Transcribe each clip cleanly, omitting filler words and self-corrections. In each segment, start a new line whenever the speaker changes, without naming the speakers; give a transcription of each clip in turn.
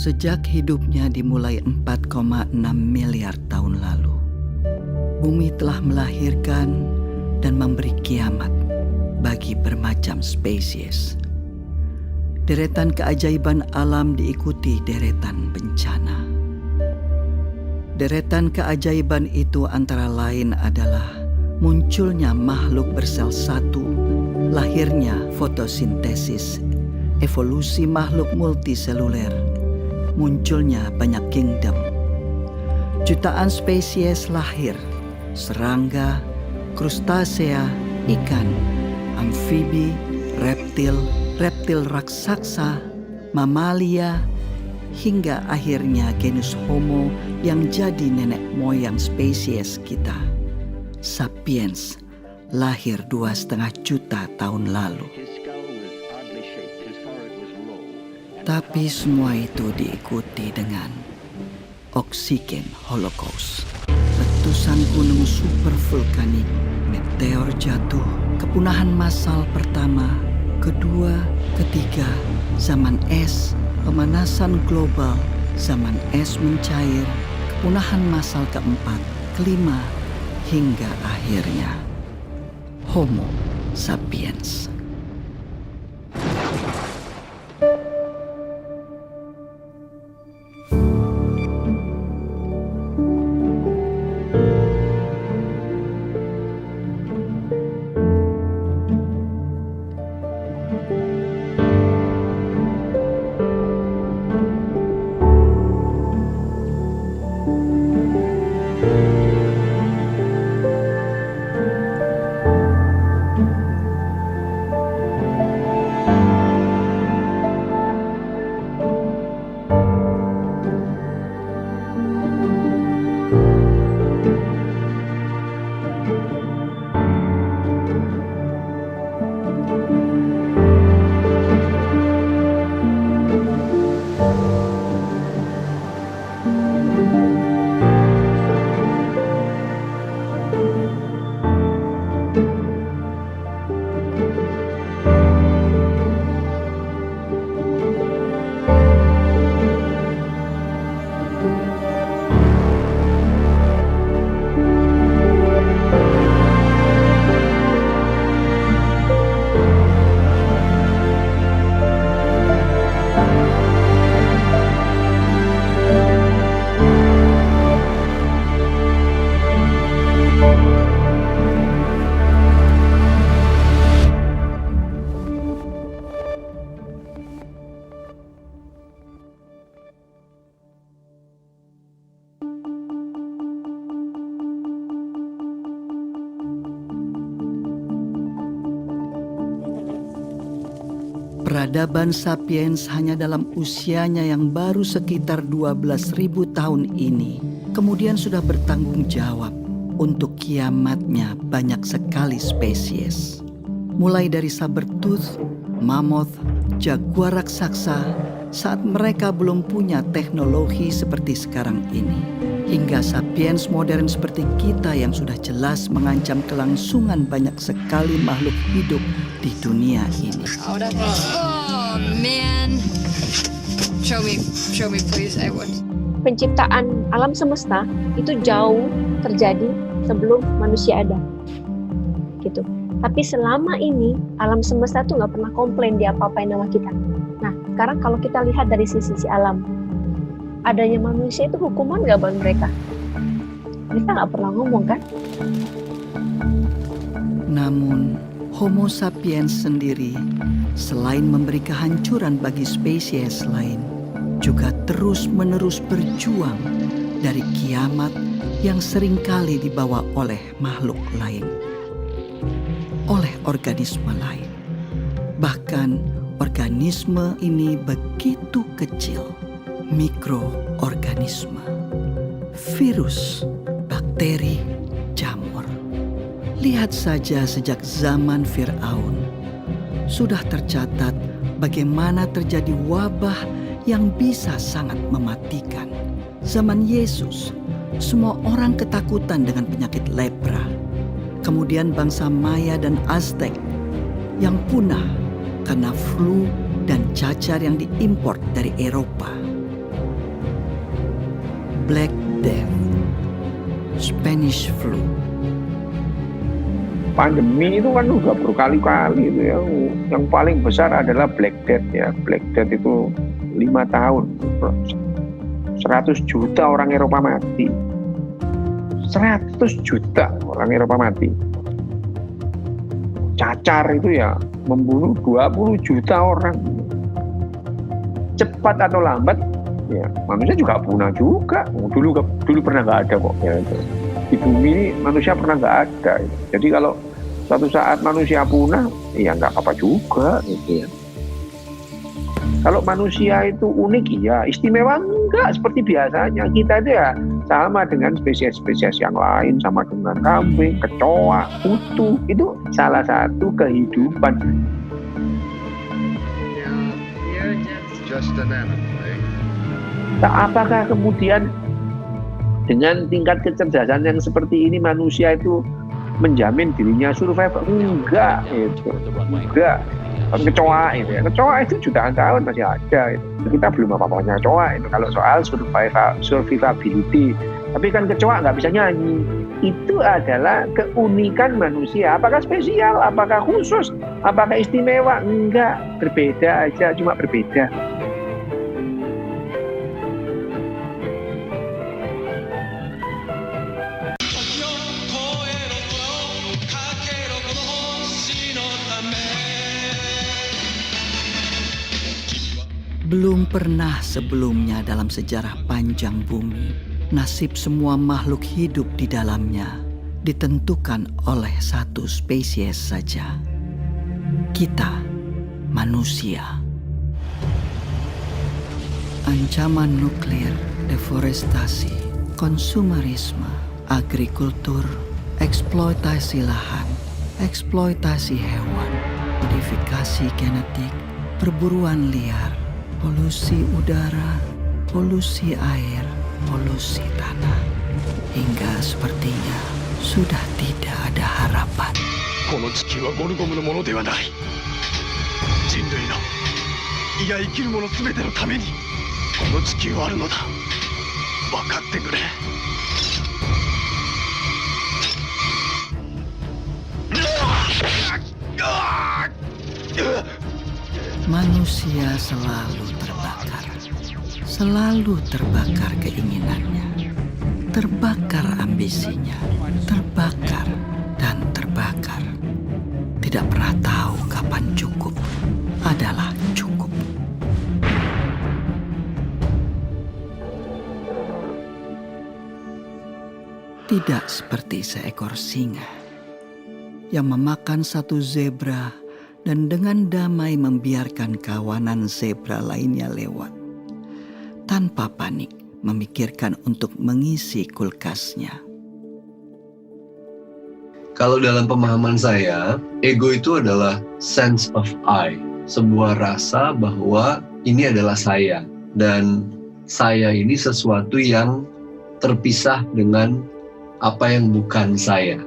Sejak hidupnya dimulai 4,6 miliar tahun lalu, bumi telah melahirkan dan memberi kiamat bagi bermacam spesies. Deretan keajaiban alam diikuti deretan bencana. Deretan keajaiban itu antara lain adalah munculnya makhluk bersel satu, lahirnya fotosintesis, evolusi makhluk multiseluler, munculnya banyak kingdom. Jutaan spesies lahir, serangga, krustasea, ikan, amfibi, reptil raksasa, mamalia, hingga akhirnya genus Homo yang jadi nenek moyang spesies kita. Sapiens lahir 2,5 juta tahun lalu. Tapi semua itu diikuti dengan oksigen holocaust. Letusan gunung supervulkanik, meteor jatuh, kepunahan massal pertama, kedua, ketiga, zaman es, pemanasan global, zaman es mencair, kepunahan massal keempat, kelima, hingga akhirnya Homo sapiens. Peradaban sapiens hanya dalam usianya yang baru sekitar 12.000 tahun ini kemudian sudah bertanggung jawab untuk kiamatnya banyak sekali spesies. Mulai dari sabertooth, mammoth, jaguar raksasa saat mereka belum punya teknologi seperti sekarang ini, hingga sapiens modern seperti kita yang sudah jelas mengancam kelangsungan banyak sekali makhluk hidup di dunia ini.
Oh man, show me please, I would.
Penciptaan alam semesta itu jauh terjadi sebelum manusia ada, gitu. Tapi selama ini alam semesta tuh nggak pernah komplain dia apa-apain sama kita. Nah, sekarang kalau kita lihat dari sisi alam, adanya manusia itu hukuman nggak buat mereka? Mereka nggak pernah ngomong kan?
Namun, Homo sapiens sendiri selain memberi kehancuran bagi spesies lain, juga terus-menerus berjuang dari kiamat yang seringkali dibawa oleh makhluk lain, oleh organisme lain. Bahkan organisme ini begitu kecil, mikroorganisme, virus, bakteri, jamur. Lihat saja sejak zaman Fir'aun, sudah tercatat bagaimana terjadi wabah yang bisa sangat mematikan. Zaman Yesus, semua orang ketakutan dengan penyakit lepra. Kemudian bangsa Maya dan Aztec yang punah karena flu dan cacar yang diimpor dari Eropa. Black Death, Spanish Flu.
Pandemi itu kan udah berkali-kali itu ya. Yang paling besar adalah Black Death ya. Black Death itu 5 tahun. 100 juta orang Eropa mati. 100 juta orang Eropa mati. Cacar itu ya membunuh 20 juta orang. Cepat atau lambat ya manusia juga punah juga. Dulu pernah nggak ada kok ya. Di bumi ini manusia pernah nggak ada. Jadi kalau suatu saat manusia punah, ya nggak apa-apa juga gitu ya. Kalau manusia itu unik ya, istimewa enggak seperti biasanya. Kita itu ya sama dengan spesies-spesies yang lain, sama dengan kambing, kecoa, kutu. Itu salah satu kehidupan.
Just an animal, eh?
Apakah kemudian dengan tingkat kecerdasan yang seperti ini manusia itu menjamin dirinya survive? Enggak, itu enggak. Kecoa itu ya, kecoa itu jutaan tahun masih ada. Itu. Kita belum apa-apanya kecoa itu kalau soal survivability. Tapi kan kecoa nggak bisa nyanyi. Itu adalah keunikan manusia. Apakah spesial? Apakah khusus? Apakah istimewa? Enggak, berbeda aja, cuma berbeda.
Belum pernah sebelumnya dalam sejarah panjang bumi, nasib semua makhluk hidup di dalamnya ditentukan oleh satu spesies saja. Kita, manusia. Ancaman nuklir, deforestasi, konsumerisme, agrikultur, eksploitasi lahan, eksploitasi hewan, modifikasi genetik, perburuan liar, polusi udara, polusi air, polusi tanah. Hingga sepertinya sudah tidak ada harapan.
この地球はゴルゴムのものではない。人類の、いや生きる者すべてのためにこの地球はあるのだ。分かってくれ。
Manusia selalu terbakar keinginannya, terbakar ambisinya, terbakar dan terbakar. Tidak pernah tahu kapan cukup adalah cukup. Tidak seperti seekor singa yang memakan satu zebra dan dengan damai membiarkan kawanan zebra lainnya lewat, tanpa panik memikirkan untuk mengisi kulkasnya.
Kalau dalam pemahaman saya, ego itu adalah sense of I, sebuah rasa bahwa ini adalah saya, dan saya ini sesuatu yang terpisah dengan apa yang bukan saya.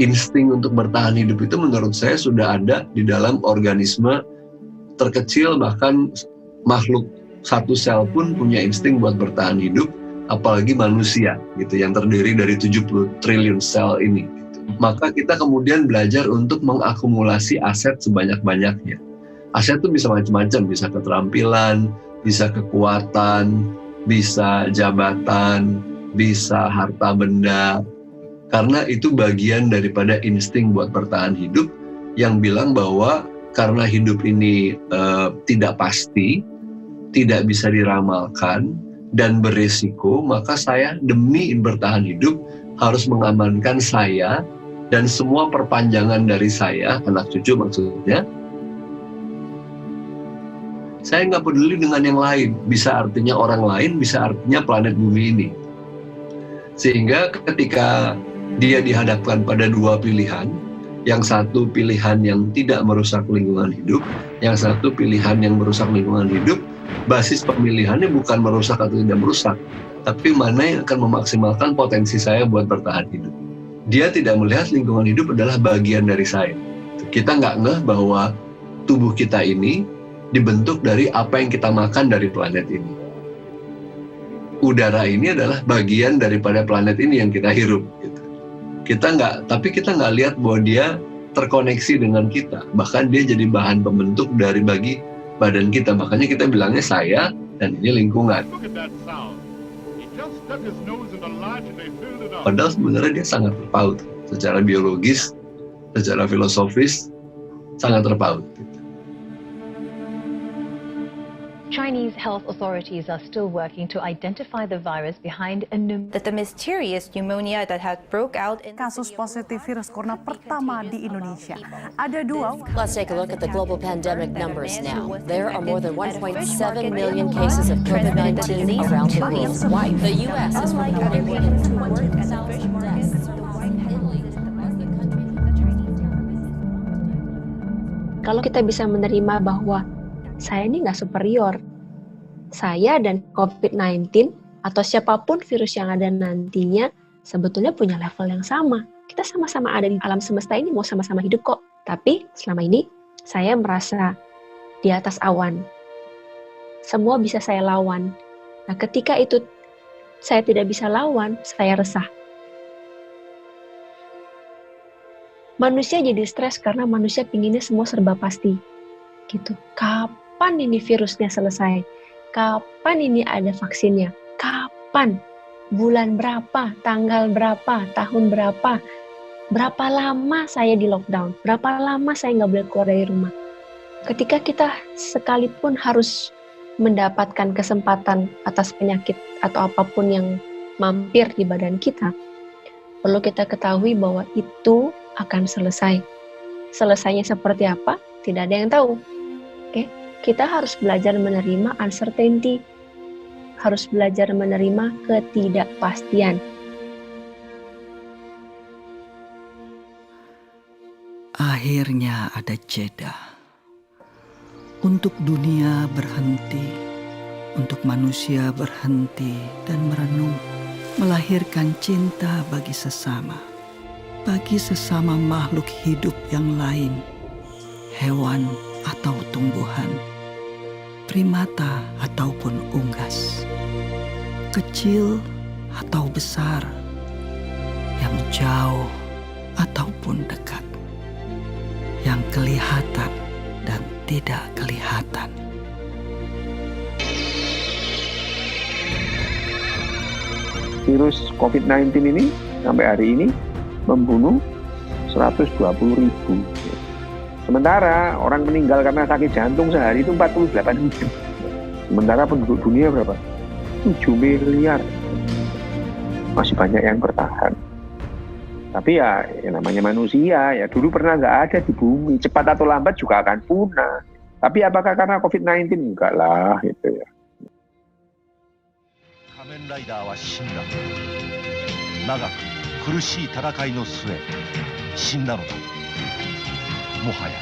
Insting untuk bertahan hidup itu menurut saya sudah ada di dalam organisme terkecil, bahkan makhluk satu sel pun punya insting buat bertahan hidup, apalagi manusia gitu yang terdiri dari 70 triliun sel ini gitu. Maka kita kemudian belajar untuk mengakumulasi aset sebanyak-banyaknya. Aset itu bisa macam-macam, bisa keterampilan, bisa kekuatan, bisa jabatan, bisa harta benda. Karena itu bagian daripada insting buat bertahan hidup yang bilang bahwa karena hidup ini tidak pasti, tidak bisa diramalkan, dan beresiko, maka saya demi bertahan hidup harus mengamankan saya dan semua perpanjangan dari saya, anak cucu maksudnya. Saya nggak peduli dengan yang lain, bisa artinya orang lain, bisa artinya planet bumi ini. Sehingga ketika dia dihadapkan pada dua pilihan, yang satu pilihan yang tidak merusak lingkungan hidup, yang satu pilihan yang merusak lingkungan hidup, basis pemilihannya bukan merusak atau tidak merusak, tapi mana yang akan memaksimalkan potensi saya buat bertahan hidup. Dia tidak melihat lingkungan hidup adalah bagian dari saya. Kita nggak ngeh bahwa tubuh kita ini dibentuk dari apa yang kita makan dari planet ini. udara ini adalah bagian daripada planet ini yang kita hirup. Gitu. Tapi kita nggak lihat bahwa dia terkoneksi dengan kita. Bahkan dia jadi bahan pembentuk dari bagi badan kita. Makanya kita bilangnya saya dan ini lingkungan. Padahal sebenarnya dia sangat terpaut. Secara biologis, secara filosofis, sangat terpaut.
Chinese health authorities are still working to identify the virus behind a
That the mysterious pneumonia that had broke out in
Kasus positif virus corona pertama di Indonesia. Ada 2.
Let's take a look at the global pandemic numbers now. There are more than 1.7 million cases of COVID-19 around the world. The U.S. is reporting more than 200,000 deaths.
Kalau kita bisa menerima bahwa saya ini nggak superior, saya dan COVID-19 atau siapapun virus yang ada nantinya sebetulnya punya level yang sama. Kita sama-sama ada di alam semesta ini, mau sama-sama hidup kok. Tapi selama ini saya merasa di atas awan. Semua bisa saya lawan. Nah, ketika itu saya tidak bisa lawan, saya resah. Manusia jadi stres karena manusia pinginnya semua serba pasti. Gitu. Kapan ini virusnya selesai? Kapan ini ada vaksinnya? Kapan? Bulan berapa? Tanggal berapa? Tahun berapa? Berapa lama saya di lockdown? Berapa lama saya nggak boleh keluar dari rumah? Ketika kita sekalipun harus mendapatkan kesempatan atas penyakit atau apapun yang mampir di badan kita, perlu kita ketahui bahwa itu akan selesai. Selesainya seperti apa? Tidak ada yang tahu. Oke? Kita harus belajar menerima uncertainty, harus belajar menerima ketidakpastian.
Akhirnya ada jeda. Untuk dunia berhenti, untuk manusia berhenti dan merenung, melahirkan cinta bagi sesama makhluk hidup yang lain, hewan atau tumbuhan, primata ataupun unggas, kecil atau besar, yang jauh ataupun dekat, yang kelihatan dan tidak kelihatan.
Virus COVID-19 ini sampai hari ini membunuh 120.000. Sementara orang meninggal karena sakit jantung sehari itu 48.000. Sementara penduduk dunia berapa? 7 miliar. Masih banyak yang bertahan. Tapi ya namanya manusia, ya dulu pernah nggak ada di bumi. Cepat atau lambat juga akan punah. Tapi apakah karena COVID-19? Enggak lah, gitu ya.
Kamen Rider wa shinda. Nagaku, kurushii tarakai no sue, shinda no da. もはや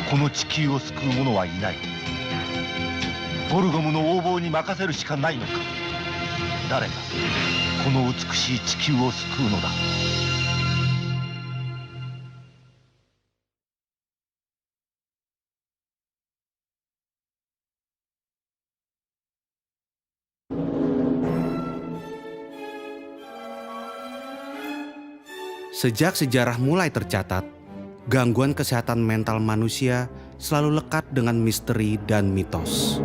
この地球を救う者はいない。ゴルゴムの横暴に任せるしかないのか。誰がこの美しい地球を救うのだ。
Sejak sejarah mulai tercatat, gangguan kesehatan mental manusia selalu lekat dengan misteri dan mitos.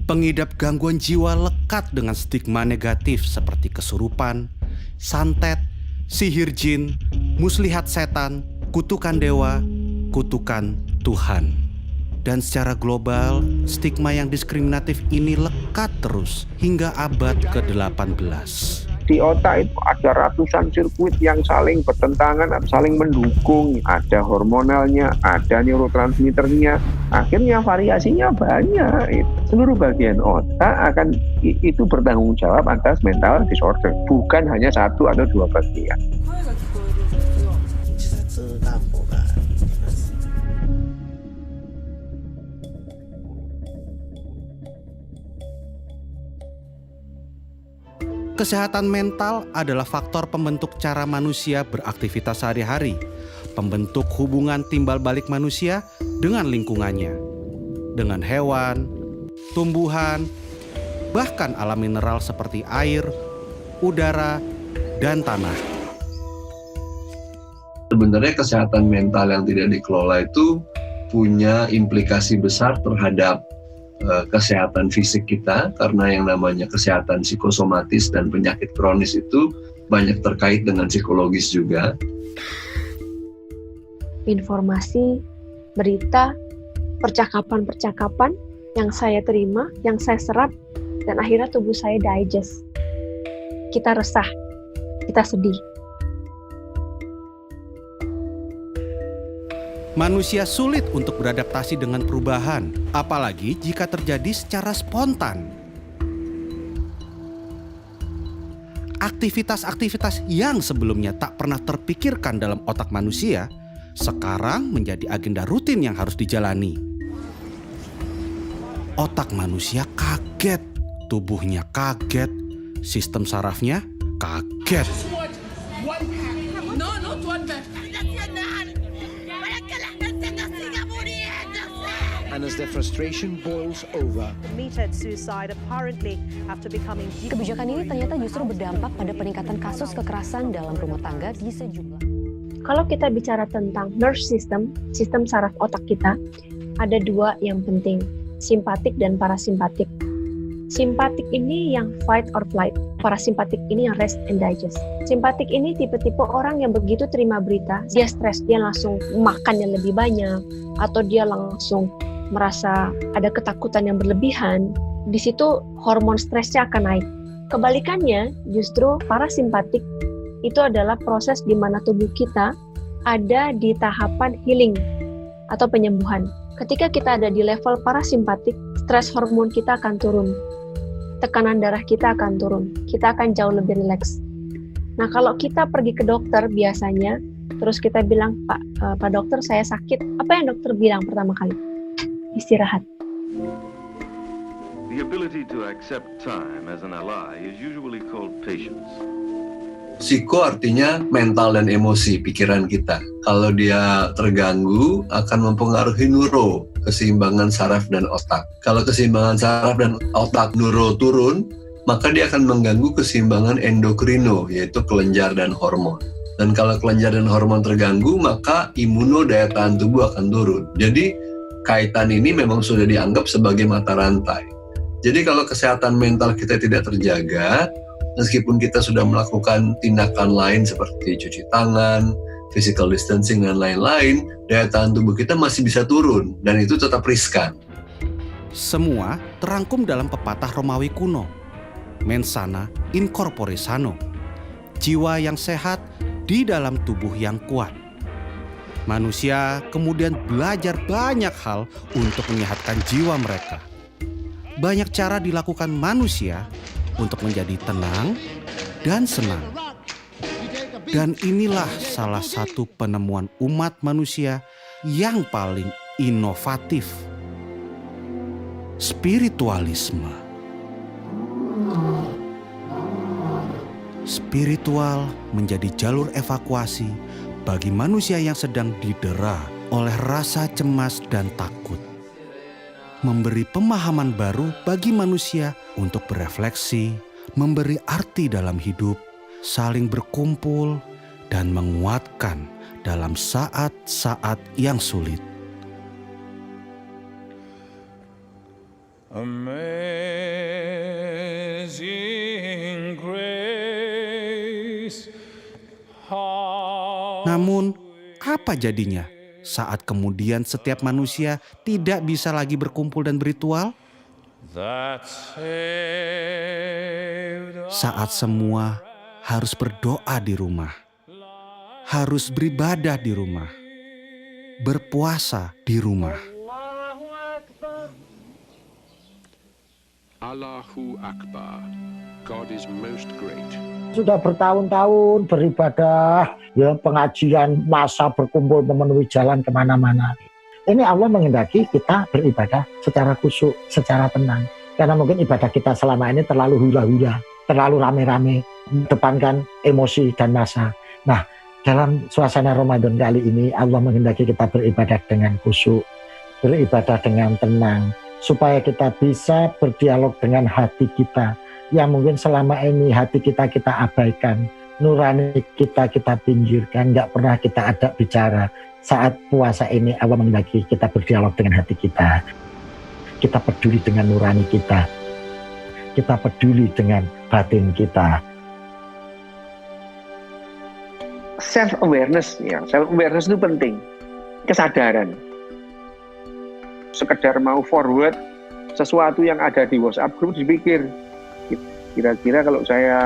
Pengidap gangguan jiwa lekat dengan stigma negatif seperti kesurupan, santet, sihir jin, muslihat setan, kutukan dewa, kutukan Tuhan. Dan secara global, stigma yang diskriminatif ini lekat terus hingga abad ke-18.
Di otak itu ada ratusan sirkuit yang saling bertentangan, saling mendukung. Ada hormonalnya, ada neurotransmitternya. Akhirnya variasinya banyak. Seluruh bagian otak akan itu bertanggung jawab atas mental disorder. Bukan hanya satu atau dua bagian.
Kesehatan mental adalah faktor pembentuk cara manusia beraktivitas sehari-hari, pembentuk hubungan timbal balik manusia dengan lingkungannya, dengan hewan, tumbuhan, bahkan alam mineral seperti air, udara, dan tanah.
Sebenarnya kesehatan mental yang tidak dikelola itu punya implikasi besar terhadap kesehatan fisik kita, karena yang namanya kesehatan psikosomatis dan penyakit kronis itu banyak terkait dengan psikologis juga.
Informasi, berita, percakapan-percakapan yang saya terima, yang saya serap, dan akhirnya tubuh saya digest. Kita resah, kita sedih.
Manusia sulit untuk beradaptasi dengan perubahan, apalagi jika terjadi secara spontan. Aktivitas-aktivitas yang sebelumnya tak pernah terpikirkan dalam otak manusia, sekarang menjadi agenda rutin yang harus dijalani. Otak manusia kaget, tubuhnya kaget, sistem sarafnya kaget.
And as their frustration boils over,
Committed suicide apparently after becoming.
Kebijakan ini ternyata justru berdampak pada peningkatan kasus kekerasan dalam rumah tangga di sejumlah.
Kalau kita bicara tentang nervous system, sistem saraf otak kita, ada dua yang penting, simpatik dan parasimpatik. Simpatik ini yang fight or flight, parasimpatik ini yang rest and digest. Simpatik ini tipe-tipe orang yang begitu terima berita, dia stres, dia langsung makan yang lebih banyak, atau dia langsung merasa ada ketakutan yang berlebihan. Di situ hormon stresnya akan naik. Kebalikannya, justru parasimpatik itu adalah proses di mana tubuh kita ada di tahapan healing atau penyembuhan. Ketika kita ada di level parasimpatik, stres hormon kita akan turun. Tekanan darah kita akan turun. Kita akan jauh lebih rileks. Nah, kalau kita pergi ke dokter biasanya, terus kita bilang, Pak dokter saya sakit. Apa yang dokter bilang pertama kali? Istirahat.
The ability to accept time as an ally is usually called patience.
Psiko artinya mental dan emosi, pikiran kita. Kalau dia terganggu, akan mempengaruhi neuro, keseimbangan saraf dan otak. Kalau keseimbangan saraf dan otak neuro turun, maka dia akan mengganggu keseimbangan endokrino, yaitu kelenjar dan hormon. Dan kalau kelenjar dan hormon terganggu, maka imuno, daya tahan tubuh akan turun. Jadi, kaitan ini memang sudah dianggap sebagai mata rantai. Jadi kalau kesehatan mental kita tidak terjaga, meskipun kita sudah melakukan tindakan lain seperti cuci tangan, physical distancing, dan lain-lain, daya tahan tubuh kita masih bisa turun, dan itu tetap riskan.
Semua terangkum dalam pepatah Romawi kuno, mens sana in corpore sano, jiwa yang sehat di dalam tubuh yang kuat. Manusia kemudian belajar banyak hal untuk menyehatkan jiwa mereka. Banyak cara dilakukan manusia untuk menjadi tenang dan senang. Dan inilah salah satu penemuan umat manusia yang paling inovatif. Spiritualisme. Spiritual menjadi jalur evakuasi bagi manusia yang sedang didera oleh rasa cemas dan takut. Memberi pemahaman baru bagi manusia untuk berefleksi, memberi arti dalam hidup, saling berkumpul, dan menguatkan dalam saat-saat yang sulit.
Amazing grace.
Namun, apa jadinya saat kemudian setiap manusia tidak bisa lagi berkumpul dan berritual? Saat semua harus berdoa di rumah, harus beribadah di rumah, berpuasa di rumah.
Allahu Akbar. God is most great.
Sudah bertahun-tahun beribadah, ya pengajian, masa berkumpul memenuhi jalan kemana-mana. Ini Allah menghendaki kita beribadah secara khusyuk, secara tenang. Karena mungkin ibadah kita selama ini terlalu hura-hura, terlalu rame-rame, mendepankan emosi dan masa. Nah, dalam suasana Ramadan kali ini Allah menghendaki kita beribadah dengan khusyuk, beribadah dengan tenang, supaya kita bisa berdialog dengan hati kita yang mungkin selama ini hati kita abaikan, nurani kita pinggirkan, nggak pernah kita ajak bicara. Saat puasa ini Allah menghendaki kita berdialog dengan hati kita peduli dengan nurani kita peduli dengan batin kita.
Self awareness itu penting, kesadaran. Sekedar mau forward sesuatu yang ada di WhatsApp group, dipikir kira-kira kalau saya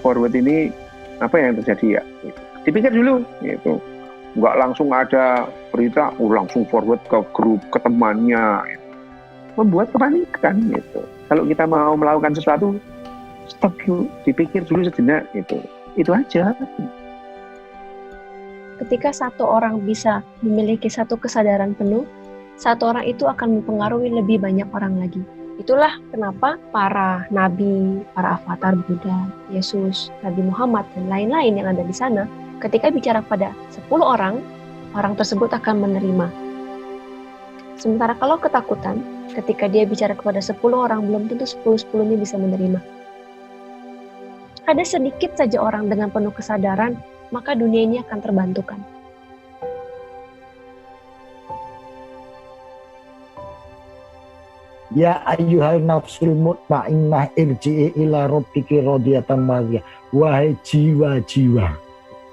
forward ini apa yang terjadi ya, dipikir dulu gitu. Nggak langsung ada berita langsung forward ke grup, ke temannya, membuat kepanikan gitu. Kalau kita mau melakukan sesuatu, stop dulu, dipikir dulu sejenak gitu. Itu aja.
Ketika satu orang bisa memiliki satu kesadaran penuh, satu orang itu akan mempengaruhi lebih banyak orang lagi. Itulah kenapa para nabi, para avatar Buddha, Yesus, Nabi Muhammad, dan lain-lain yang ada di sana, ketika bicara pada 10 orang, orang tersebut akan menerima. Sementara kalau ketakutan, ketika dia bicara kepada 10 orang, belum tentu 10-10-nya bisa menerima. Ada sedikit saja orang dengan penuh kesadaran, maka dunia ini akan terbantukan.
Ya ayyuhal nafsul mutmainnah irji'i ila rabbiki radiyatan mardiyah. Wahai jiwa-jiwa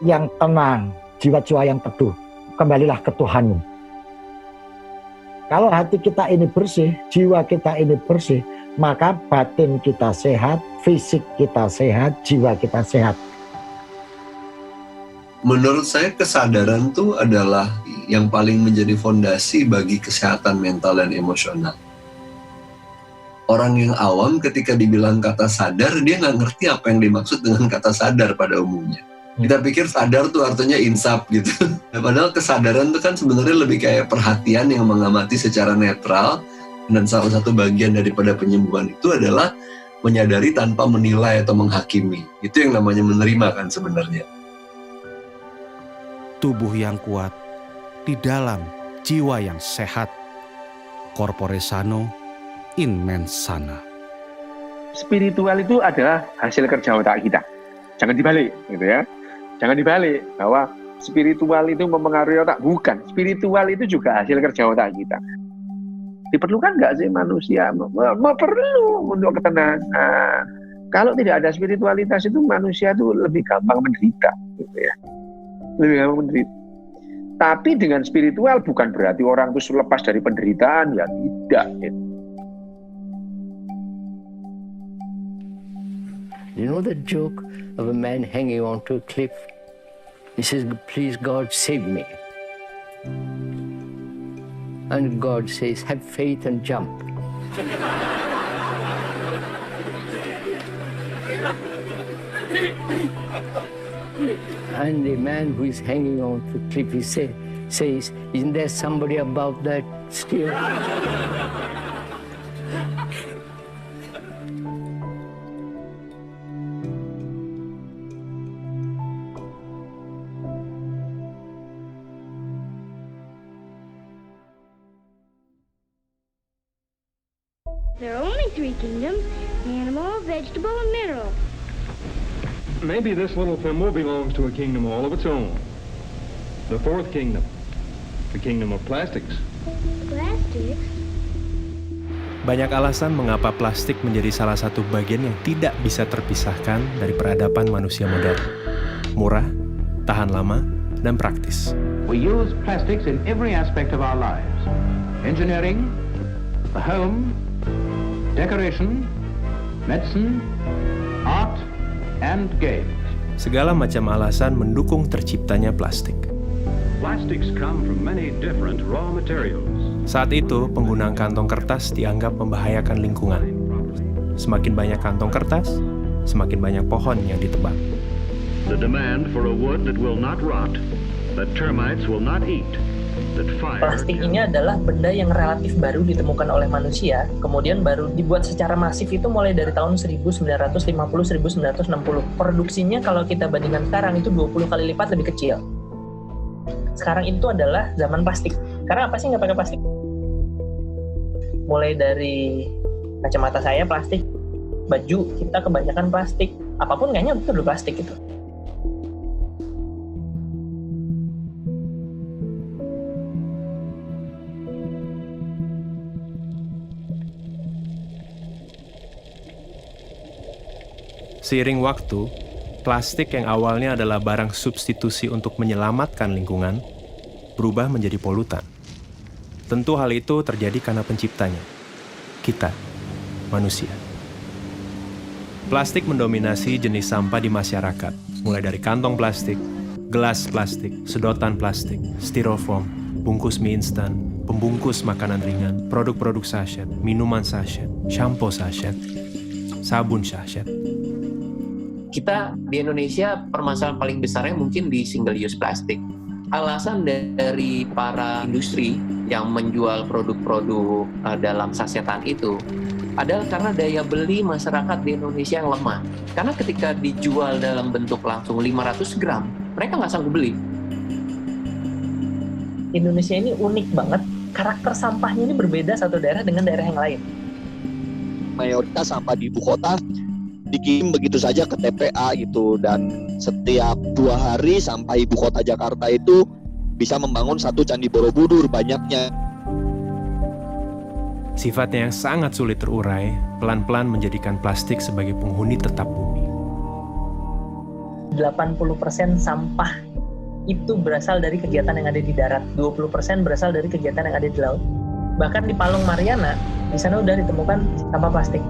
yang tenang, jiwa-jiwa yang teduh, kembalilah ke Tuhanmu. Kalau hati kita ini bersih, jiwa kita ini bersih, maka batin kita sehat, fisik kita sehat, jiwa kita sehat.
Menurut saya kesadaran itu adalah yang paling menjadi fondasi bagi kesehatan mental dan emosional. Orang yang awam ketika dibilang kata sadar, dia nggak ngerti apa yang dimaksud dengan kata sadar pada umumnya. Kita pikir sadar tuh artinya insaf gitu. Padahal kesadaran itu kan sebenarnya lebih kayak perhatian yang mengamati secara netral, dan salah satu bagian daripada penyembuhan itu adalah menyadari tanpa menilai atau menghakimi. Itu yang namanya menerima kan sebenarnya.
Tubuh yang kuat di dalam jiwa yang sehat. Corpore sano in mens sana.
Spiritual itu adalah hasil kerja otak kita. Jangan dibalik, gitu ya. Jangan dibalik bahwa spiritual itu mempengaruhi otak. Bukan, spiritual itu juga hasil kerja otak kita. Diperlukan nggak sih manusia? Perlu untuk ketenangan. Kalau tidak ada spiritualitas itu manusia itu lebih gampang menderita, gitu ya. Lebih gampang menderita. Tapi dengan spiritual bukan berarti orang itu lepas dari penderitaan, ya tidak. Gitu.
You know the joke of a man hanging onto a cliff? He says, "Please God, save me." And God says, "Have faith and jump." And the man who is hanging on to the cliff, he says, "Isn't there somebody above that still?"
There are only three kingdoms: animal, vegetable, and mineral.
Maybe this little thimble belongs to a kingdom all of its own. The fourth kingdom. The kingdom of plastics.
Plastics?
Banyak alasan mengapa plastik menjadi salah satu bagian yang tidak bisa terpisahkan dari peradaban manusia modern. Murah, tahan lama, dan praktis.
We use plastics in every aspect of our lives. Engineering, the home, decoration, medicine, art, and games.
Segala macam alasan mendukung terciptanya plastik.
Plastics come from many different raw materials.
Saat itu, penggunaan kantong kertas dianggap membahayakan lingkungan. Semakin banyak kantong kertas, semakin banyak pohon yang ditebang.
The demand for a wood that will not rot, that termites will not eat, that fire...
Plastik ini adalah benda yang relatif baru ditemukan oleh manusia, kemudian baru dibuat secara masif itu mulai dari tahun 1950-1960. Produksinya kalau kita bandingkan sekarang itu 20 kali lipat lebih kecil. Sekarang itu adalah zaman plastik. Karena apa sih nggak pakai plastik? mulai dari kacamata saya plastik, baju kita kebanyakan plastik, apapun kayaknya itu udah plastik gitu.
Seiring waktu, plastik yang awalnya adalah barang substitusi untuk menyelamatkan lingkungan berubah menjadi polutan. Tentu hal itu terjadi karena penciptanya, kita, manusia. Plastik mendominasi jenis sampah di masyarakat, mulai dari kantong plastik, gelas plastik, sedotan plastik, styrofoam, bungkus mie instan, pembungkus makanan ringan, produk-produk sachet, minuman sachet, shampoo sachet, sabun sachet.
Kita di Indonesia permasalahan paling besarnya mungkin di single use plastik. Alasan dari para industri yang menjual produk-produk dalam sasetan itu adalah karena daya beli masyarakat di Indonesia yang lemah. Karena ketika dijual dalam bentuk langsung 500 gram, mereka nggak sanggup beli.
Indonesia ini unik banget, karakter sampahnya ini berbeda satu daerah dengan daerah yang lain.
Mayoritas sampah di ibu kota dikirim begitu saja ke TPA gitu, dan setiap 2 hari sampah ibu kota Jakarta itu bisa membangun 1 candi Borobudur banyaknya.
Sifatnya yang sangat sulit terurai, pelan-pelan menjadikan plastik sebagai penghuni tetap bumi.
80% sampah itu berasal dari kegiatan yang ada di darat, 20% berasal dari kegiatan yang ada di laut. Bahkan di Palung Mariana, di sana udah ditemukan sampah plastik.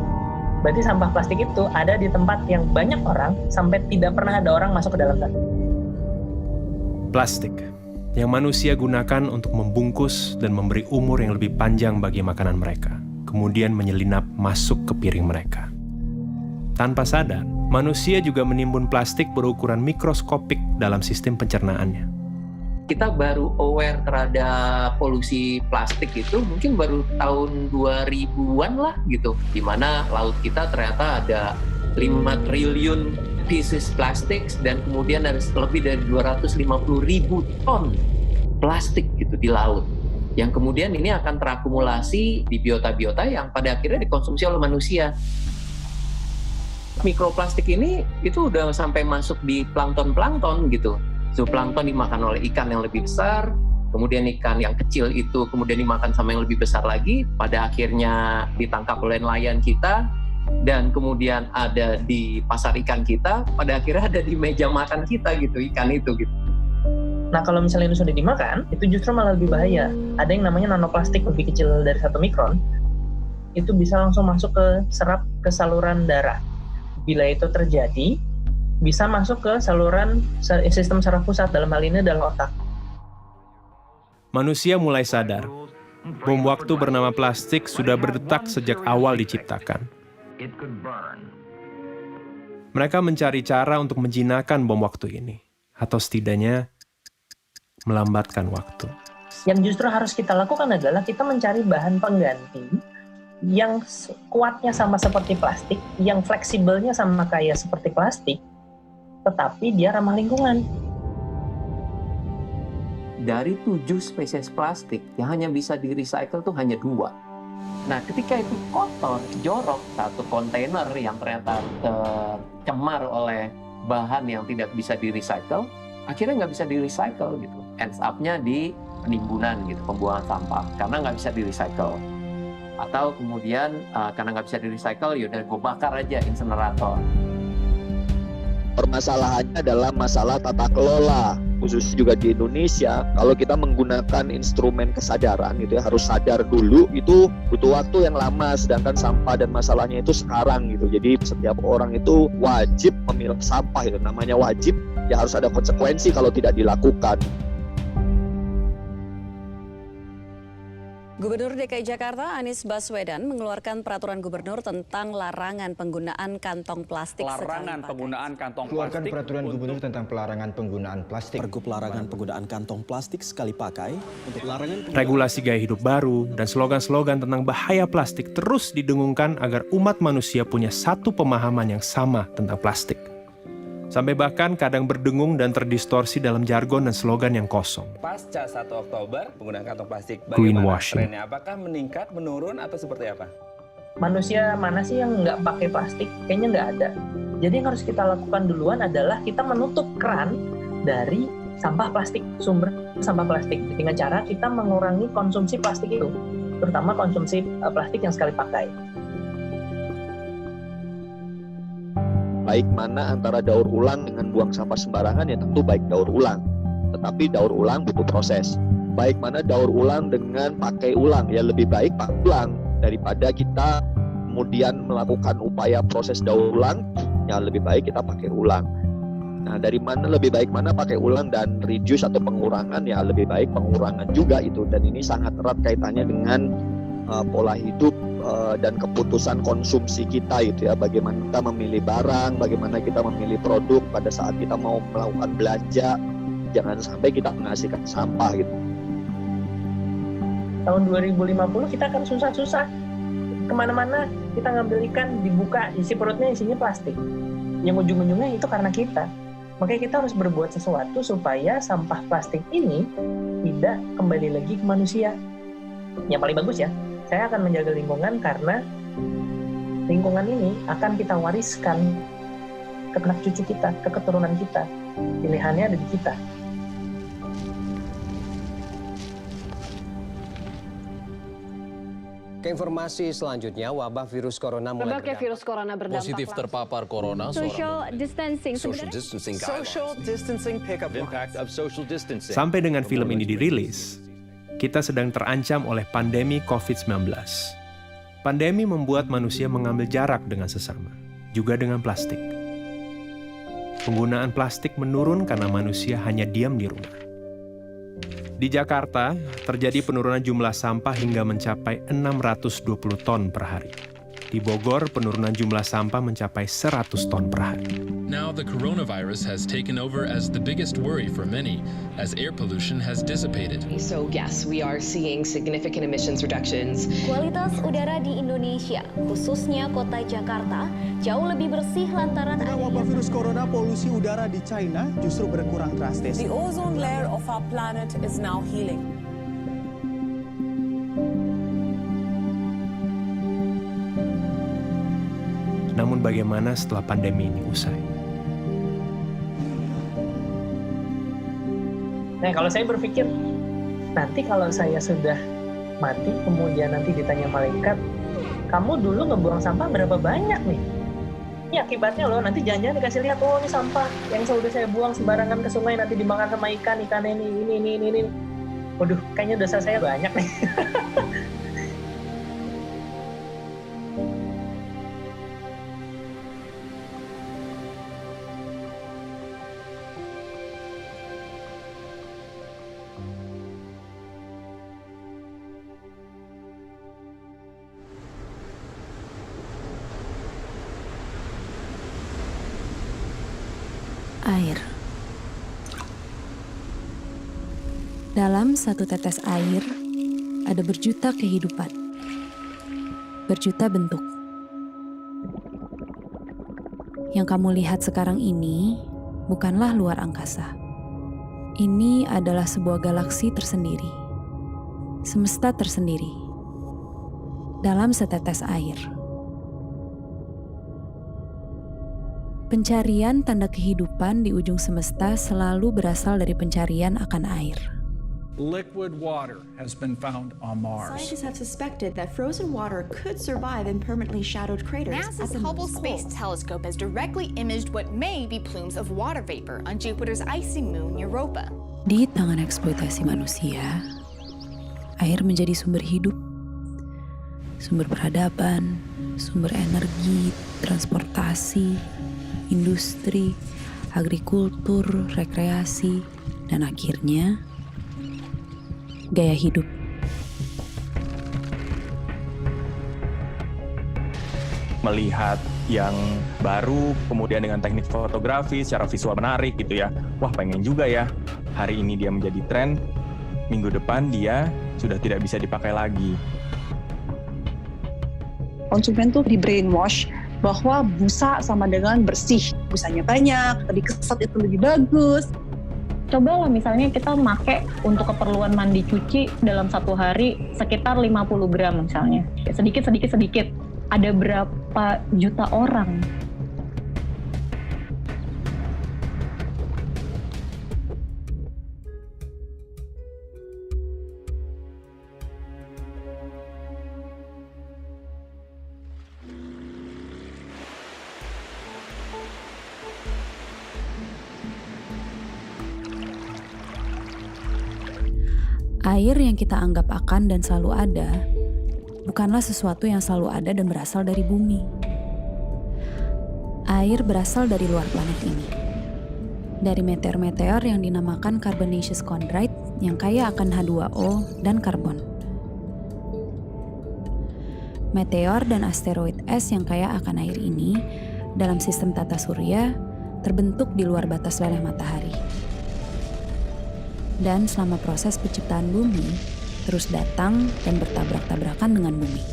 Berarti sampah plastik itu ada di tempat yang banyak orang sampai tidak pernah ada orang masuk ke dalam sana.
Plastik yang manusia gunakan untuk membungkus dan memberi umur yang lebih panjang bagi makanan mereka, kemudian menyelinap masuk ke piring mereka. Tanpa sadar, manusia juga menimbun plastik berukuran mikroskopik dalam sistem pencernaannya.
Kita baru aware terhadap polusi plastik itu mungkin baru tahun 2000-an lah gitu, di mana laut kita ternyata ada 5 triliun pieces plastik dan kemudian ada lebih dari 250.000 ton plastik gitu di laut, yang kemudian ini akan terakumulasi di biota-biota yang pada akhirnya dikonsumsi oleh manusia. Mikroplastik ini itu udah sampai masuk di plankton gitu. Zooplankton dimakan oleh ikan yang lebih besar, kemudian ikan yang kecil itu kemudian dimakan sama yang lebih besar lagi, pada akhirnya ditangkap oleh nelayan kita, dan kemudian ada di pasar ikan kita, pada akhirnya ada di meja makan kita gitu, ikan itu gitu.
Nah kalau misalnya ini sudah dimakan, itu justru malah lebih bahaya. Ada yang namanya nanoplastik lebih kecil dari 1 mikron, itu bisa langsung masuk ke saluran darah. Bila itu terjadi, bisa masuk ke saluran sistem saraf pusat, dalam hal ini adalah otak.
Manusia mulai sadar, bom waktu bernama plastik sudah berdetak sejak awal diciptakan. Mereka mencari cara untuk menjinakkan bom waktu ini, atau setidaknya melambatkan waktu.
Yang justru harus kita lakukan adalah kita mencari bahan pengganti yang kuatnya sama seperti plastik, yang fleksibelnya sama kayak seperti plastik, tetapi dia ramah lingkungan.
Dari 7 spesies plastik yang hanya bisa di-recycle tuh hanya 2. Nah, ketika itu kotor, jorok, 1 kontainer yang ternyata tercemar oleh bahan yang tidak bisa di-recycle, akhirnya nggak bisa di-recycle gitu. Ends up-nya di penimbunan gitu, pembuangan sampah, karena nggak bisa di-recycle. Atau kemudian karena nggak bisa di-recycle, yaudah gue bakar aja insenerator.
Permasalahannya adalah masalah tata kelola, khususnya juga di Indonesia. Kalau kita menggunakan instrumen kesadaran gitu ya, harus sadar dulu, itu butuh waktu yang lama, sedangkan sampah dan masalahnya itu sekarang gitu. Jadi setiap orang itu wajib memilah sampah, itu namanya wajib, ya harus ada konsekuensi kalau tidak dilakukan.
Gubernur DKI Jakarta Anies Baswedan mengeluarkan peraturan gubernur tentang larangan penggunaan kantong plastik.
Larangan penggunaan kantong plastik.
Keluarkan peraturan gubernur tentang pelarangan penggunaan plastik.
Pergub larangan penggunaan kantong plastik sekali pakai. Untuk larangan
regulasi gaya hidup baru dan slogan-slogan tentang bahaya plastik terus didengungkan agar umat manusia punya satu pemahaman yang sama tentang plastik. Sampai bahkan kadang berdengung dan terdistorsi dalam jargon dan slogan yang kosong.
Pasca 1 Oktober, penggunaan kantong plastik
Greenwashing.
trennya? Apakah meningkat, menurun, atau seperti apa?
Manusia mana sih yang nggak pakai plastik? Kayaknya nggak ada. Jadi yang harus kita lakukan duluan adalah kita menutup keran dari sampah plastik, sumber sampah plastik. Dengan cara kita mengurangi konsumsi plastik itu, terutama konsumsi plastik yang sekali pakai.
Baik mana antara daur ulang dengan buang sampah sembarangan, ya tentu baik daur ulang. Tetapi daur ulang butuh proses. Baik mana daur ulang dengan pakai ulang, ya lebih baik pakai ulang daripada kita kemudian melakukan upaya proses daur ulang, ya lebih baik kita pakai ulang. Nah, dari mana lebih baik mana pakai ulang dan reduce atau pengurangan, ya lebih baik pengurangan juga itu. Dan ini sangat erat kaitannya dengan pola hidup dan keputusan konsumsi kita itu ya, bagaimana kita memilih barang, bagaimana kita memilih produk pada saat kita mau melakukan belanja, jangan sampai kita menghasilkan sampah gitu.
Tahun 2050 kita akan susah-susah kemana-mana, kita ngambil ikan, dibuka isi perutnya isinya plastik, yang ujung-ujungnya itu karena kita. Makanya kita harus berbuat sesuatu supaya sampah plastik ini tidak kembali lagi ke manusia. Yang paling bagus ya, saya akan menjaga lingkungan karena lingkungan ini akan kita wariskan ke anak cucu kita, ke keturunan kita. Pilihannya ada di kita.
Ke informasi selanjutnya, wabah virus corona mulai
Berbagai virus corona berdampak
positif terpapar corona.
Social distancing.
Social distancing pick up impact of social distancing.
Sampai dengan film ini dirilis, kita sedang terancam oleh pandemi COVID-19. Pandemi membuat manusia mengambil jarak dengan sesama, juga dengan plastik. Penggunaan plastik menurun karena manusia hanya diam di rumah. Di Jakarta, terjadi penurunan jumlah sampah hingga mencapai 620 ton per hari. Di Bogor, penurunan jumlah sampah mencapai 100 ton per hari.
Now the coronavirus has taken over as the biggest worry for many, as air pollution has dissipated.
So yes, we are seeing significant emissions reductions.
Kualitas udara di Indonesia, khususnya kota Jakarta, jauh lebih bersih lantaran
adanya wabah virus corona. Polusi udara di China justru berkurang drastis.
The ozone layer of our planet is now healing.
Namun bagaimana setelah pandemi ini usai?
Nah, kalau saya berpikir, nanti kalau saya sudah mati, kemudian nanti ditanya malaikat, kamu dulu ngebuang sampah berapa banyak nih? Ini akibatnya loh, nanti jangan-jangan dikasih lihat, oh ini sampah yang sudah saya buang sembarangan ke sungai, nanti dimakan sama ikan ini. Waduh, kayaknya dosa saya banyak nih.
Air. Dalam satu tetes air, ada berjuta kehidupan, berjuta bentuk. Yang kamu lihat sekarang ini bukanlah luar angkasa. Ini adalah sebuah galaksi tersendiri, semesta tersendiri, dalam setetes air. Pencarian tanda kehidupan di ujung semesta selalu berasal dari pencarian akan air.
Liquid water has been found on Mars.
Scientists have suspected that frozen water could survive in permanently shadowed craters.
NASA's Hubble Space Telescope has directly imaged what may be plumes of water vapor on Jupiter's icy moon Europa.
Di tangan eksploitasi manusia, air menjadi sumber hidup, sumber peradaban, sumber energi, transportasi, industri, agrikultur, rekreasi, dan akhirnya gaya hidup.
Melihat yang baru, kemudian dengan teknik fotografi secara visual menarik gitu ya. Wah, pengen juga ya. Hari ini dia menjadi tren, minggu depan dia sudah tidak bisa dipakai lagi.
Konsumen tuh di brainwash
bahwa busa sama dengan bersih. Busanya banyak, dikeset itu lebih bagus.
Cobalah misalnya kita pakai untuk keperluan mandi cuci dalam satu hari sekitar 50 gram misalnya. Sedikit. Ada berapa juta orang?
Air yang kita anggap akan dan selalu ada, bukanlah sesuatu yang selalu ada dan berasal dari bumi. Air berasal dari luar planet ini. Dari meteor-meteor yang dinamakan carbonaceous chondrite yang kaya akan H2O dan karbon. Meteor dan asteroid es yang kaya akan air ini dalam sistem tata surya terbentuk di luar batas leleh matahari. Dan selama proses penciptaan bumi, terus datang dan bertabrak-tabrakan dengan bumi.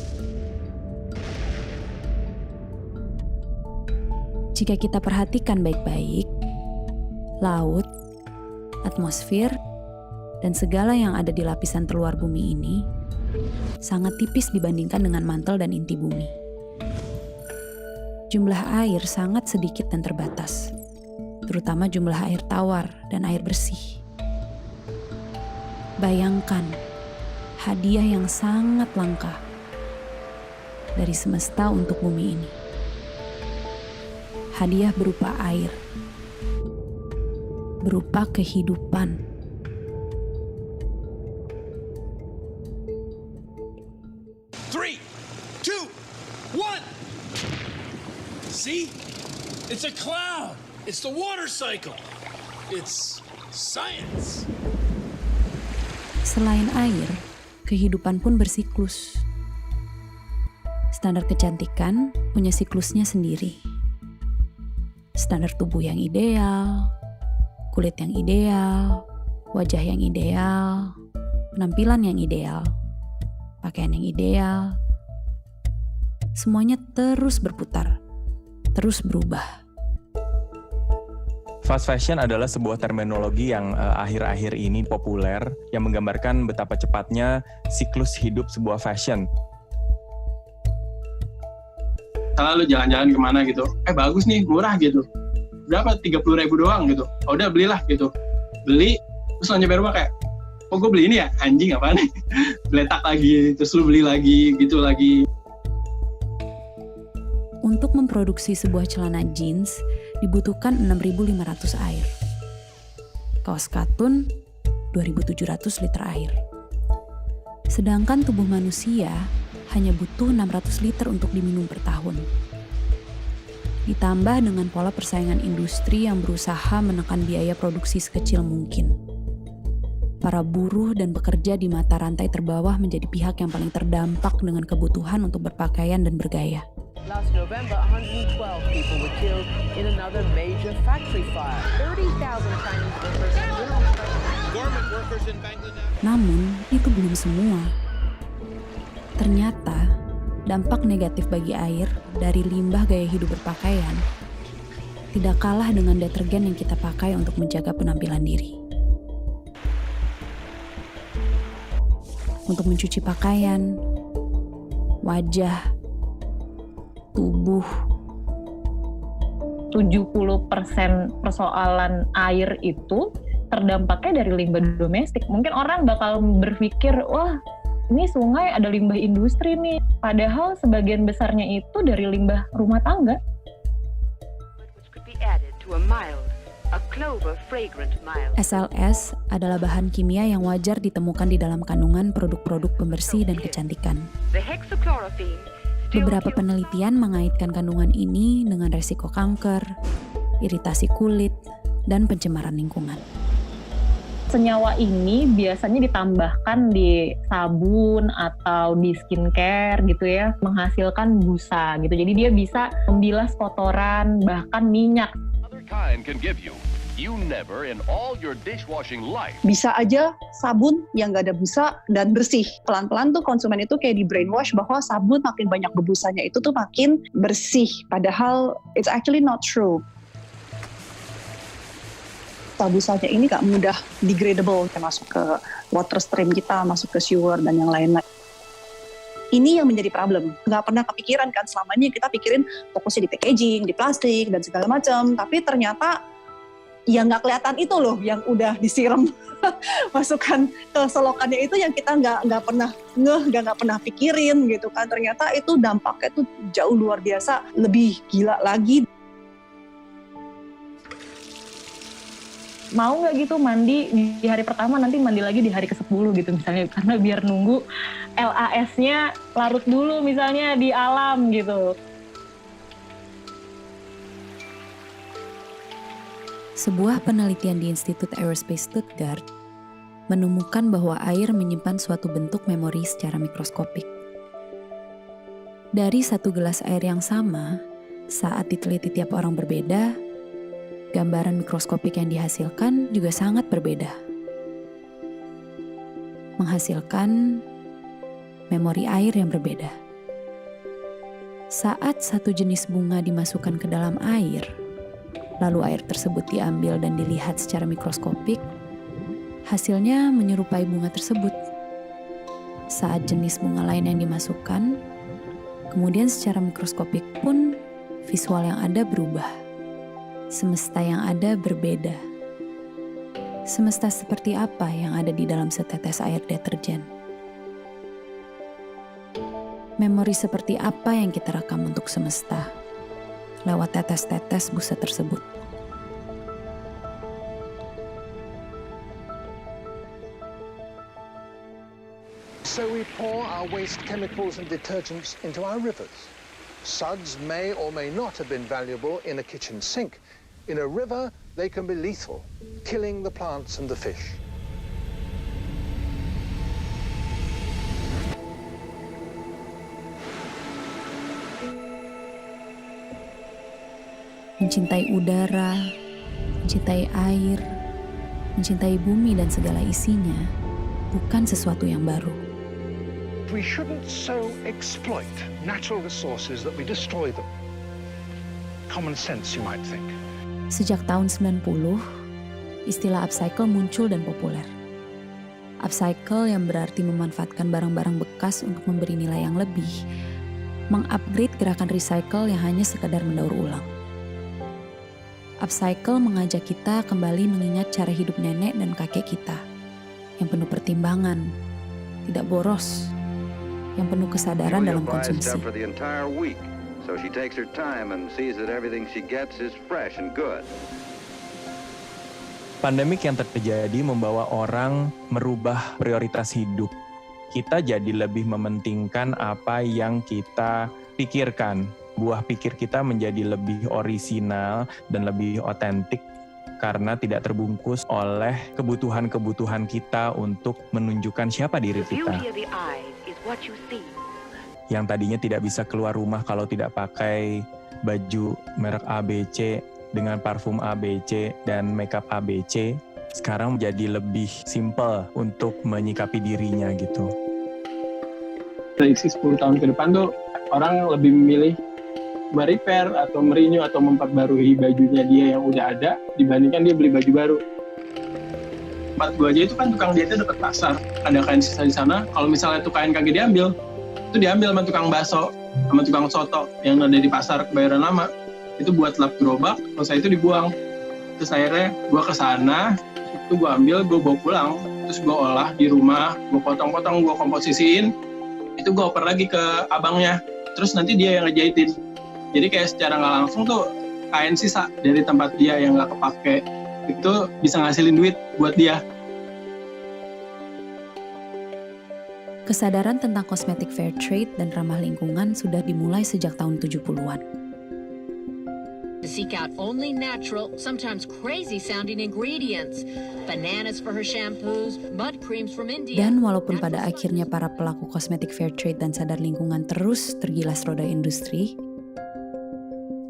Jika kita perhatikan baik-baik, laut, atmosfer, dan segala yang ada di lapisan terluar bumi ini sangat tipis dibandingkan dengan mantel dan inti bumi. Jumlah air sangat sedikit dan terbatas, terutama jumlah air tawar dan air bersih. Bayangkan, hadiah yang sangat langka dari semesta untuk bumi ini. Hadiah berupa air, berupa kehidupan.
Three, two, one. See? It's a cloud. It's the water cycle. It's science.
Selain air, kehidupan pun bersiklus. Standar kecantikan punya siklusnya sendiri. Standar tubuh yang ideal, kulit yang ideal, wajah yang ideal, penampilan yang ideal, pakaian yang ideal. Semuanya terus berputar, terus berubah.
Fast fashion adalah sebuah terminologi yang akhir-akhir ini populer yang menggambarkan betapa cepatnya siklus hidup sebuah fashion.
Kalau lu jalan-jalan kemana gitu, bagus nih, murah gitu. Berapa? 30.000 doang gitu. Oh, udah belilah gitu. Beli, terus lo nyampe rumah kayak, oh gue beli ini ya? Anjing apaan nih? Beletak lagi, terus lu beli lagi, gitu lagi.
Untuk memproduksi sebuah celana jeans, dibutuhkan 6.500 air. Kaos katun, 2.700 liter air. Sedangkan tubuh manusia hanya butuh 600 liter untuk diminum per tahun. Ditambah dengan pola persaingan industri yang berusaha menekan biaya produksi sekecil mungkin. Para buruh dan pekerja di mata rantai terbawah menjadi pihak yang paling terdampak dengan kebutuhan untuk berpakaian dan bergaya.
Last November, 112 people were killed in another major factory fire. 30,000 Chinese workers were on strike. Garment workers in Bangladesh.
Namun, itu belum semua. Ternyata, dampak negatif bagi air dari limbah gaya hidup berpakaian tidak kalah dengan detergen yang kita pakai untuk menjaga penampilan diri. Untuk mencuci pakaian, wajah, tubuh.
70% persoalan air itu terdampaknya dari limbah domestik. Mungkin orang bakal berpikir, wah ini sungai ada limbah industri nih. Padahal sebagian besarnya itu dari limbah rumah tangga.
SLS adalah bahan kimia yang wajar ditemukan di dalam kandungan produk-produk pembersih dan kecantikan. Beberapa penelitian mengaitkan kandungan ini dengan resiko kanker, iritasi kulit, dan pencemaran lingkungan.
Senyawa ini biasanya ditambahkan di sabun atau di skincare gitu ya, menghasilkan busa gitu. Jadi dia bisa membilas kotoran, bahkan minyak.
Other kind can give you
you never in all your dishwashing life.
Bisa aja sabun yang nggak ada busa dan bersih. Pelan-pelan tuh konsumen itu kayak di brainwash bahwa sabun makin banyak bebusanya itu tuh makin bersih. Padahal it's actually not true. Busanya ini nggak mudah degradable, kayak masuk ke water stream kita, masuk ke sewer dan yang lain-lain. Ini yang menjadi problem. Nggak pernah kepikiran kan, selama ini kita pikirin fokusnya di packaging, di plastik, dan segala macam. Tapi ternyata ya nggak kelihatan itu loh yang udah disiram masukkan ke selokannya itu yang kita nggak pernah nggak pernah pikirin gitu kan. Ternyata itu dampaknya tuh jauh luar biasa, lebih gila lagi.
Mau nggak gitu mandi di hari pertama, nanti mandi lagi di hari ke-10 gitu misalnya, karena biar nunggu LAS-nya larut dulu misalnya di alam gitu.
Sebuah penelitian di Institut Aerospace Stuttgart menemukan bahwa air menyimpan suatu bentuk memori secara mikroskopik. Dari satu gelas air yang sama, saat diteliti tiap orang berbeda, gambaran mikroskopik yang dihasilkan juga sangat berbeda. Menghasilkan memori air yang berbeda. Saat satu jenis bunga dimasukkan ke dalam air, lalu air tersebut diambil dan dilihat secara mikroskopik, hasilnya menyerupai bunga tersebut. Saat jenis bunga lain yang dimasukkan, kemudian secara mikroskopik pun visual yang ada berubah. Semesta yang ada berbeda. Semesta seperti apa yang ada di dalam setetes air deterjen? Memori seperti apa yang kita rekam untuk semesta lewat tetes-tetes busa tersebut?
So we pour our waste chemicals and detergents into our rivers. Suds may or may not have been valuable in a kitchen sink. In a river, they can be lethal, killing the plants and the fish.
Mencintai udara, mencintai air, mencintai bumi dan segala isinya bukan sesuatu yang baru.
We shouldn't so exploit natural resources that we destroy them. Common sense, you might think.
Sejak tahun 90, istilah upcycle muncul dan populer. Upcycle yang berarti memanfaatkan barang-barang bekas untuk memberi nilai yang lebih, mengupgrade gerakan recycle yang hanya sekadar mendaur ulang. Upcycle mengajak kita kembali mengingat cara hidup nenek dan kakek kita, yang penuh pertimbangan, tidak boros, yang penuh kesadaran dalam konsumsi.
So she takes her time and sees that everything she gets is fresh and good.
Pandemik yang terjadi membawa orang merubah prioritas hidup. Kita jadi lebih mementingkan apa yang kita pikirkan. Buah pikir kita menjadi lebih orisinal dan lebih otentik karena tidak terbungkus oleh kebutuhan-kebutuhan kita untuk menunjukkan siapa diri kita. Yang tadinya tidak bisa keluar rumah kalau tidak pakai baju merek ABC dengan parfum ABC dan makeup ABC, sekarang menjadi lebih simple untuk menyikapi dirinya gitu.
Prediksi 10 tahun ke depan tuh orang lebih memilih merepair atau merenew atau memperbarui bajunya dia yang udah ada dibandingkan dia beli baju baru. Tempat gua aja itu kan tukang jahitnya dekat pasar, ada kain sisa di sana. Kalau misalnya tuh kain kagak diambil, itu diambil sama tukang bakso, sama tukang soto yang ada di pasar Kebayoran Lama. Itu buat lap gerobak, selesai itu dibuang. Terus akhirnya gue kesana, itu gue ambil, gue bawa pulang. Terus gue olah di rumah, gue potong-potong, gue komposisiin. Itu gue oper lagi ke abangnya. Terus nanti dia yang ngejahitin. Jadi kayak secara nggak langsung tuh kain sisa dari tempat dia yang nggak kepake. Itu bisa ngasilin duit buat dia.
Kesadaran tentang kosmetik fair trade dan ramah lingkungan sudah dimulai sejak tahun 70-an.
To seek out only natural, sometimes crazy-sounding ingredients. Bananas for her shampoos, mud creams from India.
Dan walaupun pada akhirnya para pelaku kosmetik fair trade dan sadar lingkungan terus tergilas roda industri,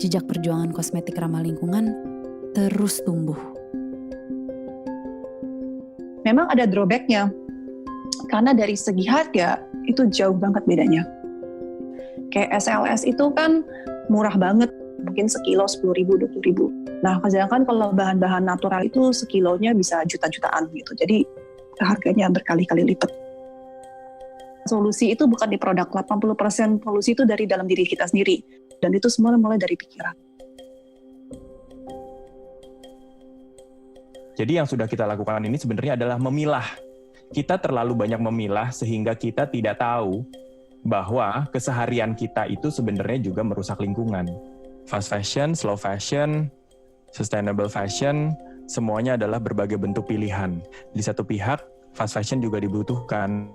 jejak perjuangan kosmetik ramah lingkungan terus tumbuh.
memang ada drawback-nya. Karena dari segi harga itu jauh banget bedanya. Kayak SLS itu kan murah banget, mungkin sekilo 10.000, 20.000. Nah, sedangkan kalau bahan-bahan natural itu sekilonya bisa juta-jutaan gitu. Jadi harganya berkali-kali lipat. Solusi itu bukan di produk, 80% solusi itu dari dalam diri kita sendiri. Dan itu semua mulai dari pikiran.
Jadi yang sudah kita lakukan ini sebenarnya adalah memilah. Kita terlalu banyak memilah sehingga kita tidak tahu bahwa keseharian kita itu sebenarnya juga merusak lingkungan. Fast fashion, slow fashion, sustainable fashion, semuanya adalah berbagai bentuk pilihan. Di satu pihak, fast fashion juga dibutuhkan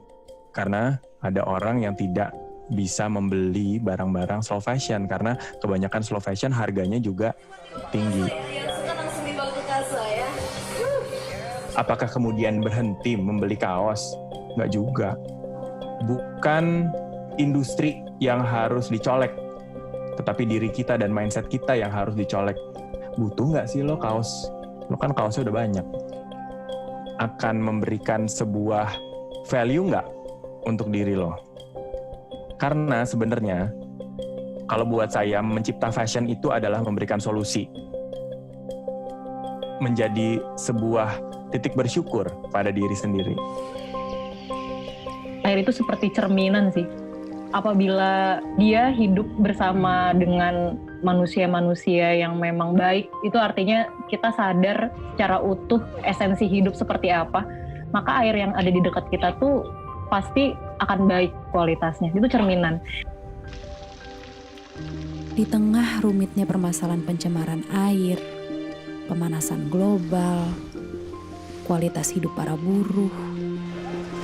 karena ada orang yang tidak bisa membeli barang-barang slow fashion karena kebanyakan slow fashion harganya juga tinggi. Apakah kemudian berhenti membeli kaos? Nggak juga. Bukan industri yang harus dicolek, tetapi diri kita dan mindset kita yang harus dicolek. Butuh nggak sih lo kaos? Lo kan kaosnya udah banyak. Akan memberikan sebuah value nggak untuk diri lo? Karena sebenarnya, kalau buat saya, mencipta fashion itu adalah memberikan solusi. Menjadi sebuah titik bersyukur pada diri sendiri.
Air itu seperti cerminan sih. Apabila dia hidup bersama dengan manusia-manusia yang memang baik, itu artinya kita sadar secara utuh esensi hidup seperti apa, maka air yang ada di dekat kita tuh pasti akan baik kualitasnya. Itu cerminan.
Di tengah rumitnya permasalahan pencemaran air, pemanasan global, kualitas hidup para buruh,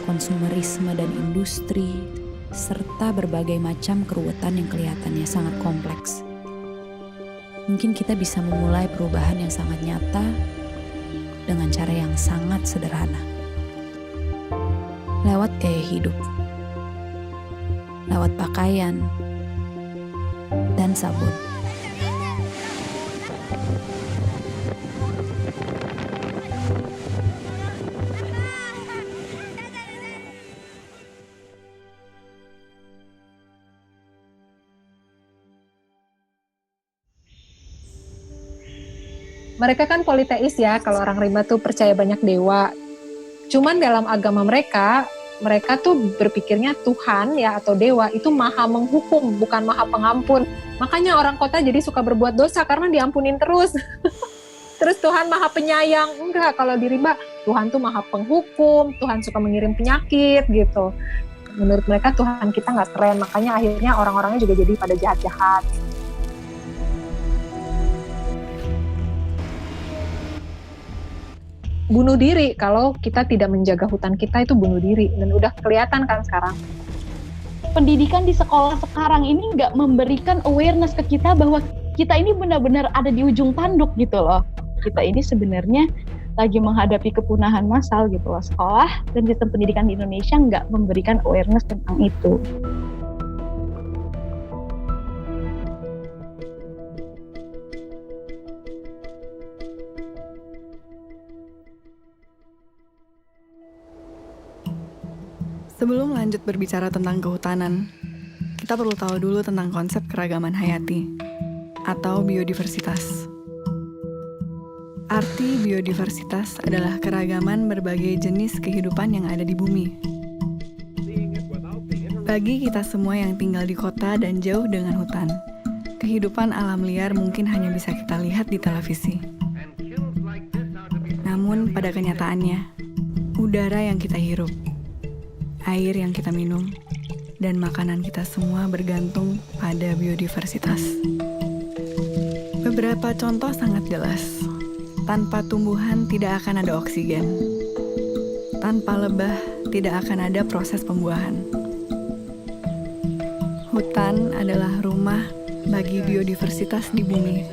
konsumerisme dan industri, serta berbagai macam keruwetan yang kelihatannya sangat kompleks. Mungkin kita bisa memulai perubahan yang sangat nyata dengan cara yang sangat sederhana. Lewat gaya hidup, lewat pakaian, dan sabun.
Mereka kan politeis ya, kalau orang rimba tuh percaya banyak dewa. Cuman dalam agama mereka tuh berpikirnya Tuhan ya atau dewa itu maha menghukum, bukan maha pengampun. Makanya orang kota jadi suka berbuat dosa karena diampunin terus. Terus Tuhan maha penyayang. Enggak, kalau di rimba Tuhan tuh maha penghukum, Tuhan suka mengirim penyakit gitu. Menurut mereka Tuhan kita nggak keren, makanya akhirnya orang-orangnya juga jadi pada jahat-jahat. Bunuh diri, kalau kita tidak menjaga hutan kita itu bunuh diri, dan udah kelihatan kan sekarang.
Pendidikan di sekolah sekarang ini nggak memberikan awareness ke kita bahwa kita ini benar-benar ada di ujung tanduk gitu loh. Kita ini sebenarnya lagi menghadapi kepunahan massal gitu loh. Sekolah dan sistem pendidikan di Indonesia nggak memberikan awareness tentang itu.
Sebelum lanjut berbicara tentang kehutanan, kita perlu tahu dulu tentang konsep keragaman hayati atau biodiversitas. Arti biodiversitas adalah keragaman berbagai jenis kehidupan yang ada di bumi. Bagi kita semua yang tinggal di kota dan jauh dengan hutan, kehidupan alam liar mungkin hanya bisa kita lihat di televisi. Namun pada kenyataannya, udara yang kita hirup, air yang kita minum, dan makanan kita semua bergantung pada biodiversitas. Beberapa contoh sangat jelas. Tanpa tumbuhan tidak akan ada oksigen. Tanpa lebah tidak akan ada proses pembuahan. Hutan adalah rumah bagi biodiversitas di bumi.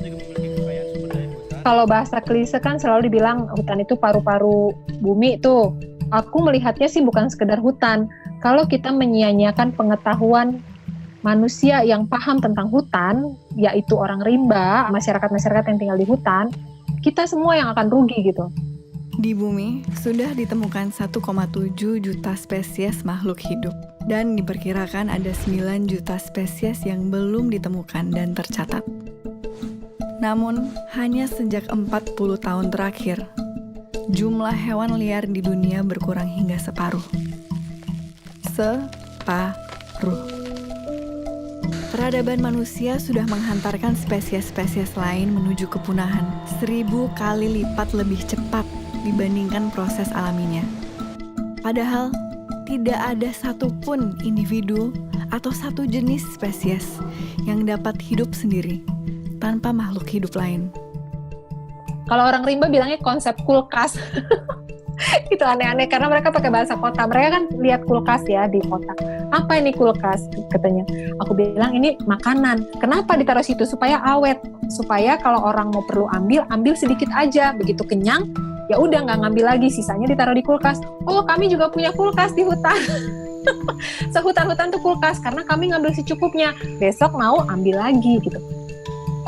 Kalau bahasa klise kan selalu dibilang hutan itu paru-paru bumi tuh. Aku melihatnya sih bukan sekedar hutan. Kalau kita menyia-nyiakan pengetahuan manusia yang paham tentang hutan, yaitu orang rimba, masyarakat-masyarakat yang tinggal di hutan, kita semua yang akan rugi gitu.
Di bumi sudah ditemukan 1,7 juta spesies makhluk hidup dan diperkirakan ada 9 juta spesies yang belum ditemukan dan tercatat. Namun, hanya sejak 40 tahun terakhir, jumlah hewan liar di dunia berkurang hingga separuh. Separuh. Peradaban manusia sudah menghantarkan spesies-spesies lain menuju kepunahan 1000 kali lipat lebih cepat dibandingkan proses alaminya. Padahal, tidak ada satupun individu atau satu jenis spesies yang dapat hidup sendiri tanpa makhluk hidup lain.
Kalau orang rimba bilangnya konsep kulkas. Itu aneh-aneh karena mereka pakai bahasa kota. Mereka kan lihat kulkas ya di kota. Apa ini kulkas? Katanya. Aku bilang ini makanan. Kenapa ditaruh situ? Supaya awet. Supaya kalau orang mau perlu ambil sedikit aja. Begitu kenyang, ya udah nggak ngambil lagi. Sisanya ditaruh di kulkas. Oh, kami juga punya kulkas di hutan. Sehutan-hutan tuh kulkas karena kami ngambil secukupnya. Besok mau ambil lagi gitu.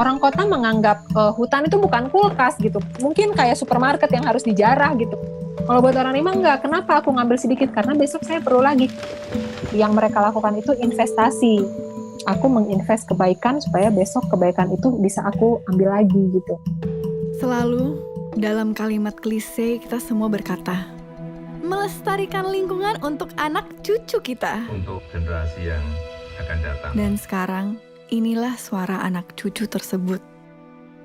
Orang kota menganggap hutan itu bukan kulkas gitu. Mungkin kayak supermarket yang harus dijarah gitu. Kalau buat orang rimba enggak, kenapa aku ngambil sedikit? Karena besok saya perlu lagi. Yang mereka lakukan itu investasi. Aku menginvest kebaikan supaya besok kebaikan itu bisa aku ambil lagi gitu.
Selalu dalam kalimat klise kita semua berkata, melestarikan lingkungan untuk anak cucu kita.
Untuk generasi yang akan datang.
Dan sekarang, inilah suara anak cucu tersebut.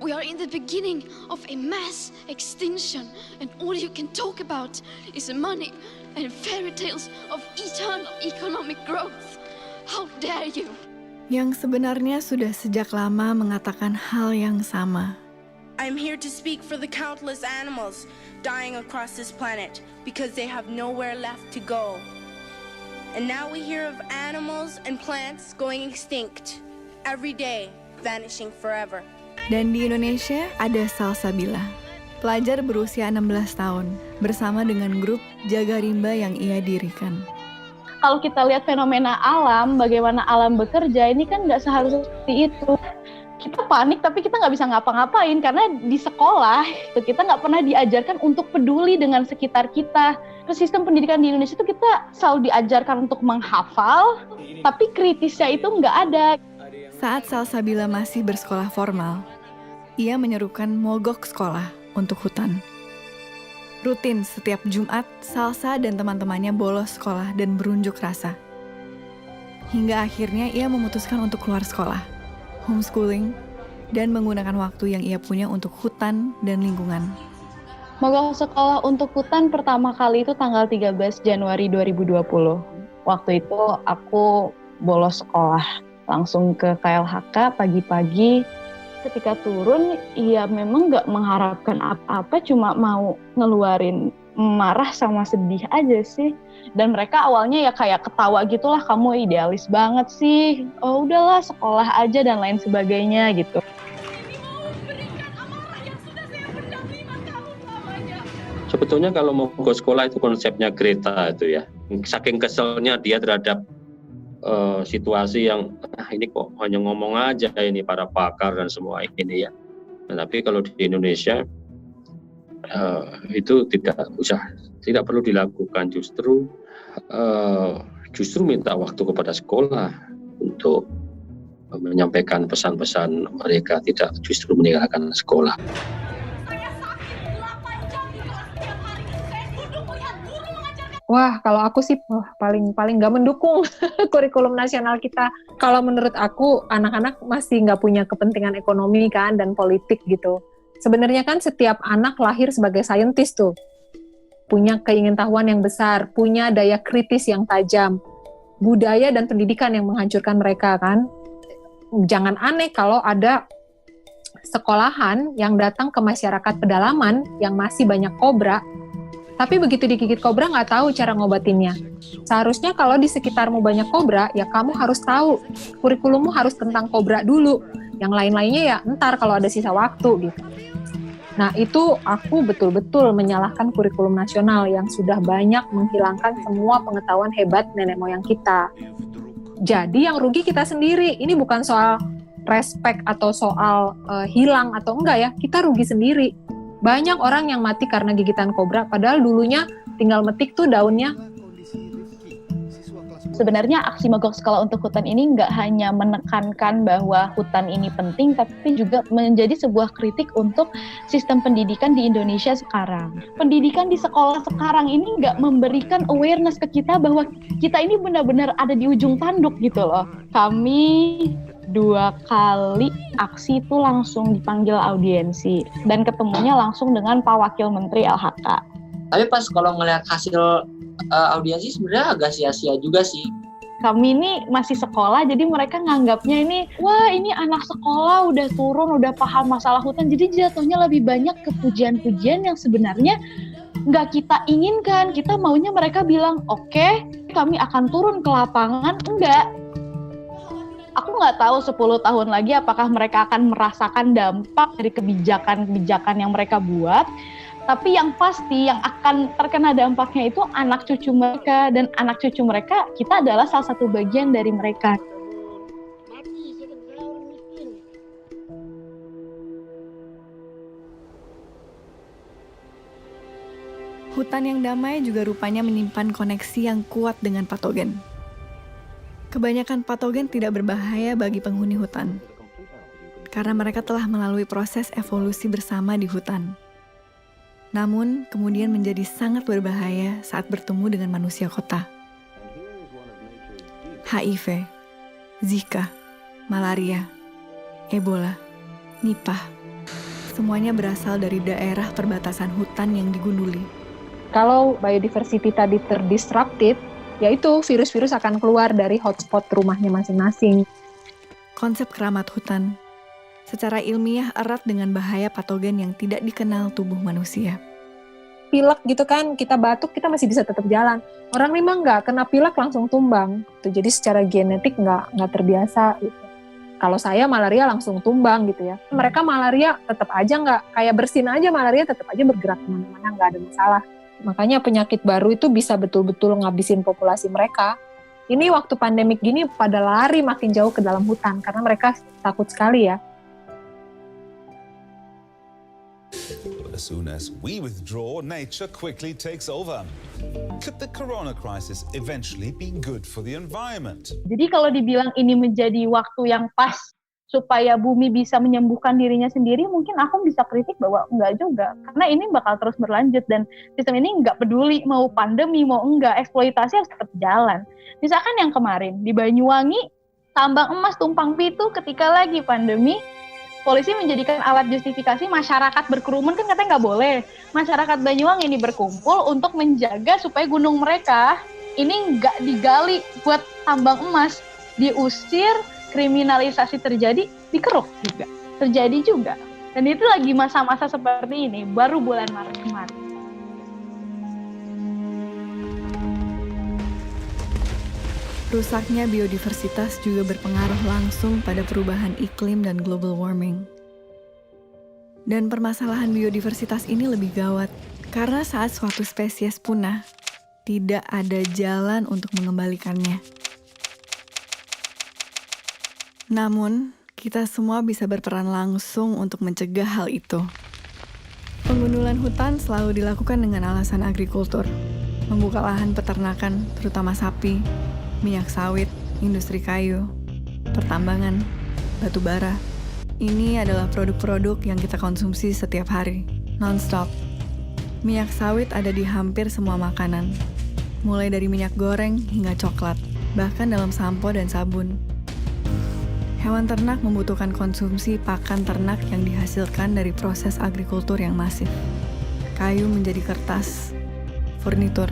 We are in the beginning of a mass extinction, and all you can talk about is money and fairy tales of eternal economic growth. How dare you?
Yang sebenarnya sudah sejak lama mengatakan hal yang sama.
I'm here to speak for the countless animals dying across this planet because they have nowhere left to go. And now we hear of animals and plants going extinct every day, vanishing forever.
Dan di Indonesia ada Salsabila, pelajar berusia 16 tahun, bersama dengan grup Jaga Rimba yang ia dirikan.
Kalau kita lihat fenomena alam, bagaimana alam bekerja, ini kan nggak seharusnya seperti itu. Kita panik tapi kita nggak bisa ngapa-ngapain karena di sekolah kita nggak pernah diajarkan untuk peduli dengan sekitar kita. Terus sistem pendidikan di Indonesia itu kita selalu diajarkan untuk menghafal, tapi kritisnya itu nggak ada.
Saat Salsabila masih bersekolah formal, ia menyerukan mogok sekolah untuk hutan. Rutin setiap Jumat, Salsa dan teman-temannya bolos sekolah dan berunjuk rasa. Hingga akhirnya ia memutuskan untuk keluar sekolah, homeschooling, dan menggunakan waktu yang ia punya untuk hutan dan lingkungan.
Mogok sekolah untuk hutan pertama kali itu tanggal 13 Januari 2020. Waktu itu aku bolos sekolah. Langsung ke KLHK pagi-pagi. Ketika turun, ya memang gak mengharapkan apa-apa, cuma mau ngeluarin marah sama sedih aja sih. Dan mereka awalnya ya kayak ketawa gitulah, kamu idealis banget sih. Oh udahlah sekolah aja dan lain sebagainya gitu.
Sebetulnya kalau mau ke sekolah itu konsepnya Greta itu ya. Saking keselnya dia terhadap situasi yang ini kok hanya ngomong aja ini para pakar dan semua ini ya. Nah, tapi kalau di Indonesia itu tidak perlu dilakukan, justru minta waktu kepada sekolah untuk menyampaikan pesan-pesan mereka, tidak justru meninggalkan sekolah.
Wah, kalau aku sih paling nggak mendukung kurikulum nasional kita. Kalau menurut aku, anak-anak masih nggak punya kepentingan ekonomi kan dan politik gitu. Sebenarnya kan setiap anak lahir sebagai saintis tuh, punya keingintahuan yang besar, punya daya kritis yang tajam, budaya dan pendidikan yang menghancurkan mereka kan. Jangan aneh kalau ada sekolahan yang datang ke masyarakat pedalaman yang masih banyak kobra. Tapi begitu digigit kobra nggak tahu cara ngobatinnya. Seharusnya kalau di sekitarmu banyak kobra, ya kamu harus tahu. Kurikulummu harus tentang kobra dulu. Yang lain-lainnya ya ntar kalau ada sisa waktu gitu. Nah itu aku betul-betul menyalahkan kurikulum nasional yang sudah banyak menghilangkan semua pengetahuan hebat nenek moyang kita. Jadi yang rugi kita sendiri. Ini bukan soal respect atau soal hilang atau enggak ya. Kita rugi sendiri. Banyak orang yang mati karena gigitan kobra, padahal dulunya tinggal metik tuh daunnya.
Sebenarnya aksi mogok sekolah untuk hutan ini nggak hanya menekankan bahwa hutan ini penting, tapi juga menjadi sebuah kritik untuk sistem pendidikan di Indonesia sekarang. Pendidikan di sekolah sekarang ini nggak memberikan awareness ke kita bahwa kita ini benar-benar ada di ujung tanduk gitu loh. Kami 2 kali aksi itu langsung dipanggil audiensi dan ketemunya langsung dengan Pak Wakil Menteri LHK.
Tapi pas kalau ngelihat hasil audiensi sebenarnya agak sia-sia juga sih.
Kami ini masih sekolah, jadi mereka nganggapnya ini, wah ini anak sekolah udah turun, udah paham masalah hutan, jadi jatuhnya lebih banyak ke pujian-pujian yang sebenarnya nggak kita inginkan. Kita maunya mereka bilang, oke, kami akan turun ke lapangan. Enggak. Aku nggak tahu 10 tahun lagi apakah mereka akan merasakan dampak dari kebijakan-kebijakan yang mereka buat. Tapi yang pasti yang akan terkena dampaknya itu anak cucu mereka, dan anak cucu mereka kita adalah salah satu bagian dari mereka.
Hutan yang damai juga rupanya menyimpan koneksi yang kuat dengan patogen. Kebanyakan patogen tidak berbahaya bagi penghuni hutan, karena mereka telah melalui proses evolusi bersama di hutan. Namun, kemudian menjadi sangat berbahaya saat bertemu dengan manusia kota. HIV, Zika, malaria, Ebola, Nipah, semuanya berasal dari daerah perbatasan hutan yang digunduli.
Kalau biodiversity tadi terdisrupted, yaitu virus-virus akan keluar dari hotspot rumahnya masing-masing.
Konsep keramat hutan secara ilmiah erat dengan bahaya patogen yang tidak dikenal tubuh manusia.
Pilek gitu kan, kita batuk, kita masih bisa tetap jalan. Orang rimba nggak, kena pilek langsung tumbang. Jadi secara genetik nggak terbiasa. Gitu. Kalau saya malaria langsung tumbang gitu ya. Mereka malaria tetap aja nggak, kayak bersin aja malaria tetap aja bergerak kemana-mana, nggak ada masalah. Makanya penyakit baru itu bisa betul-betul ngabisin populasi mereka. Ini waktu pandemik gini pada lari makin jauh ke dalam hutan, karena mereka takut sekali ya.
As soon as we withdraw, nature quickly takes over. Could the corona crisis eventually be good for the environment?
Jadi kalau dibilang ini menjadi waktu yang pas supaya bumi bisa menyembuhkan dirinya sendiri, mungkin aku bisa kritik bahwa enggak juga. Karena ini bakal terus berlanjut dan sistem ini enggak peduli mau pandemi, mau enggak, eksploitasi harus tetap jalan. Misalkan yang kemarin di Banyuwangi, tambang emas tumpang pitu ketika lagi pandemi, polisi menjadikan alat justifikasi masyarakat berkerumun, kan katanya nggak boleh. Masyarakat Banyuwangi ini berkumpul untuk menjaga supaya gunung mereka ini nggak digali buat tambang emas. Diusir, kriminalisasi terjadi, dikeruk juga. Terjadi juga. Dan itu lagi masa-masa seperti ini, baru bulan Maret kemarin.
Rusaknya biodiversitas juga berpengaruh langsung pada perubahan iklim dan global warming. Dan permasalahan biodiversitas ini lebih gawat, karena saat suatu spesies punah, tidak ada jalan untuk mengembalikannya. Namun, kita semua bisa berperan langsung untuk mencegah hal itu. Pengundulan hutan selalu dilakukan dengan alasan agrikultur, membuka lahan peternakan, terutama sapi, minyak sawit, industri kayu, pertambangan, batu bara. Ini adalah produk-produk yang kita konsumsi setiap hari, non-stop. Minyak sawit ada di hampir semua makanan, mulai dari minyak goreng hingga coklat, bahkan dalam sampo dan sabun. Hewan ternak membutuhkan konsumsi pakan ternak yang dihasilkan dari proses agrikultur yang masif. Kayu menjadi kertas, furnitur.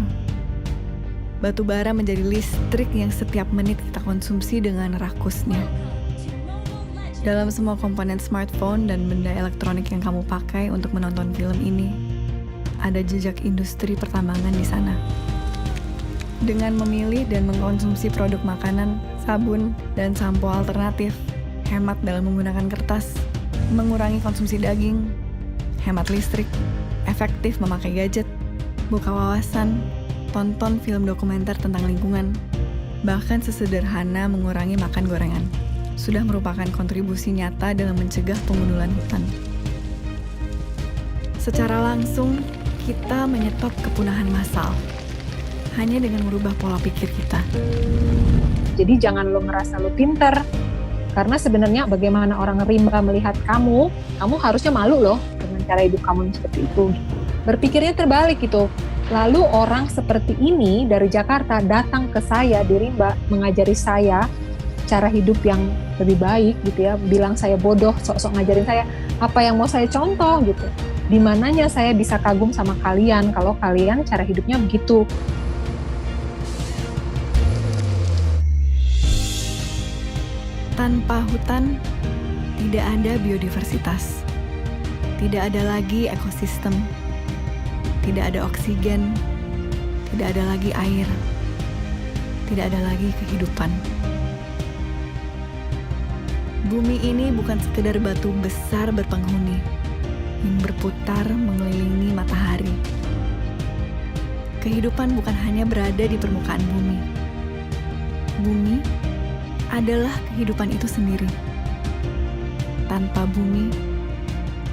Batu bara menjadi listrik yang setiap menit kita konsumsi dengan rakusnya. Dalam semua komponen smartphone dan benda elektronik yang kamu pakai untuk menonton film ini, ada jejak industri pertambangan di sana. Dengan memilih dan mengkonsumsi produk makanan, sabun, dan sampo alternatif, hemat dalam menggunakan kertas, mengurangi konsumsi daging, hemat listrik, efektif memakai gadget, buka wawasan, tonton film dokumenter tentang lingkungan, bahkan sesederhana mengurangi makan gorengan, sudah merupakan kontribusi nyata dalam mencegah pengundulan hutan. Secara langsung, kita menyetop kepunahan massal hanya dengan merubah pola pikir kita.
Jadi jangan lo ngerasa lo pinter, karena sebenarnya bagaimana orang rimba melihat kamu harusnya malu loh dengan cara hidup kamu yang seperti itu. Berpikirnya terbalik gitu. Lalu orang seperti ini dari Jakarta datang ke saya di Rimba, mengajari saya cara hidup yang lebih baik gitu ya, bilang saya bodoh, sok-sok ngajarin saya apa yang mau saya contoh gitu. Di mananya saya bisa kagum sama kalian kalau kalian cara hidupnya begitu.
Tanpa hutan, tidak ada biodiversitas. Tidak ada lagi ekosistem. Tidak ada oksigen. Tidak ada lagi air. Tidak ada lagi kehidupan. Bumi ini bukan sekedar batu besar berpenghuni yang berputar mengelilingi matahari. Kehidupan bukan hanya berada di permukaan bumi. Bumi adalah kehidupan itu sendiri. Tanpa bumi,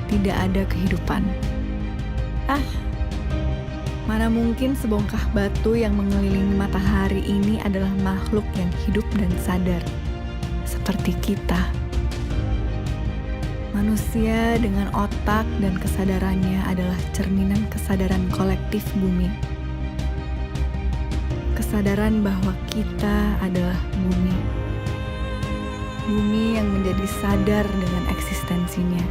tidak ada kehidupan. Mana mungkin sebongkah batu yang mengelilingi matahari ini adalah makhluk yang hidup dan sadar, seperti kita. Manusia dengan otak dan kesadarannya adalah cerminan kesadaran kolektif bumi. Kesadaran bahwa kita adalah bumi. Bumi yang menjadi sadar dengan eksistensinya.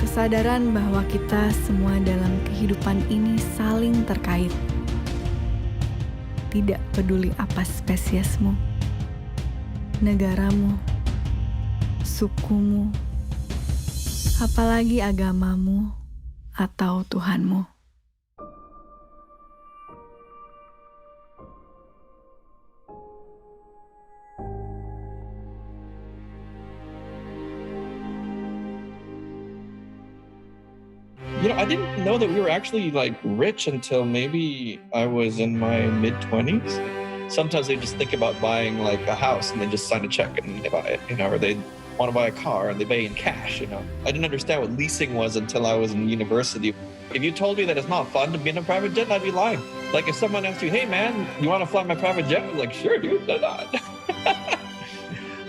Kesadaran bahwa kita semua dalam kehidupan ini saling terkait. Tidak peduli apa spesiesmu, negaramu, sukumu, apalagi agamamu atau Tuhanmu.
You know, I didn't know that we were actually like rich until maybe I was in my mid-20s. Sometimes they just think about buying like a house and they just sign a check and they buy it, you know, or they want to buy a car and they pay in cash, you know. I didn't understand what leasing was until I was in university. If you told me that it's not fun to be in a private jet, I'd be lying. Like if someone asked you, hey man, you want to fly my private jet? I'm like, sure dude, why not?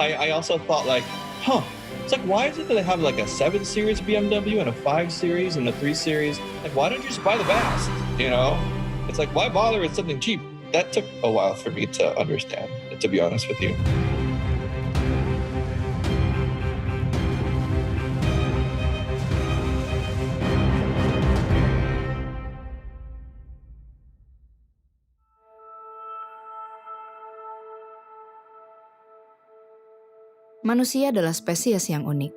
I also thought like, it's like, why is it that they have like a 7 Series BMW and a 5 Series and a 3 Series? Like, why don't you just buy the best, you know? It's like, why bother with something cheap? That took a while for me to understand, to be honest with you.
Manusia adalah spesies yang unik.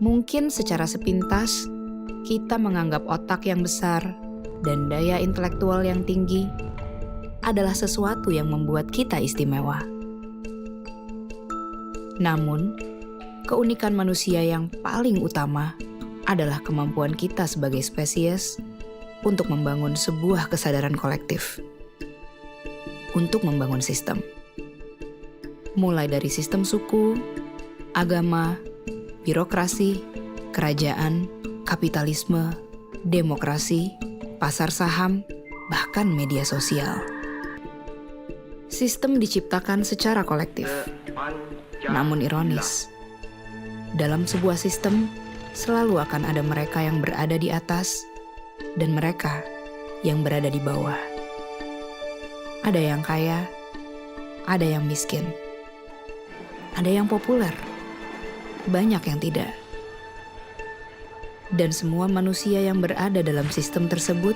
Mungkin secara sepintas, kita menganggap otak yang besar dan daya intelektual yang tinggi adalah sesuatu yang membuat kita istimewa. Namun, keunikan manusia yang paling utama adalah kemampuan kita sebagai spesies untuk membangun sebuah kesadaran kolektif, untuk membangun sistem. Mulai dari sistem suku, agama, birokrasi, kerajaan, kapitalisme, demokrasi, pasar saham, bahkan media sosial. Sistem diciptakan secara kolektif. Namun ironis, dalam sebuah sistem selalu akan ada mereka yang berada di atas dan mereka yang berada di bawah. Ada yang kaya, ada yang miskin. Ada yang populer, banyak yang tidak. Dan semua manusia yang berada dalam sistem tersebut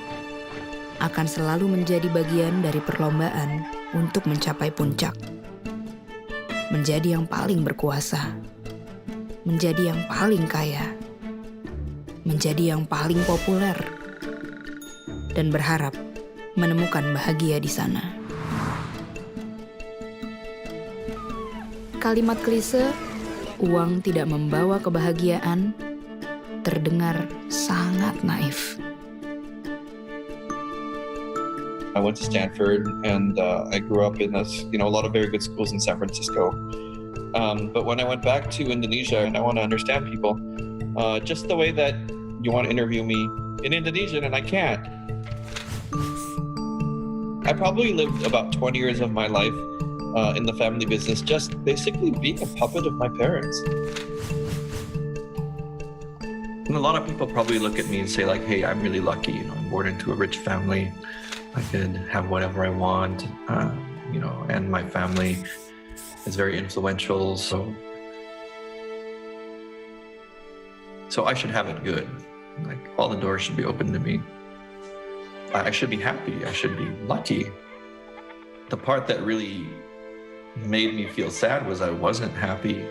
akan selalu menjadi bagian dari perlombaan untuk mencapai puncak. Menjadi yang paling berkuasa, menjadi yang paling kaya, menjadi yang paling populer, dan berharap menemukan bahagia di sana. Kalimat klise, uang tidak membawa kebahagiaan, terdengar sangat naif.
I went to Stanford and I grew up in a lot of very good schools in San Francisco. But when I went back to Indonesia and I want to understand people, just the way that you want to interview me in Indonesian and I can't. I probably lived about 20 years of my life in the family business, just basically being a puppet of my parents. And a lot of people probably look at me and say like, hey, I'm really lucky, I'm born into a rich family. I could have whatever I want, and my family is very influential, so I should have it good. Like all the doors should be open to me. I should be happy, I should be lucky. The part that really made me feel sad was I wasn't happy.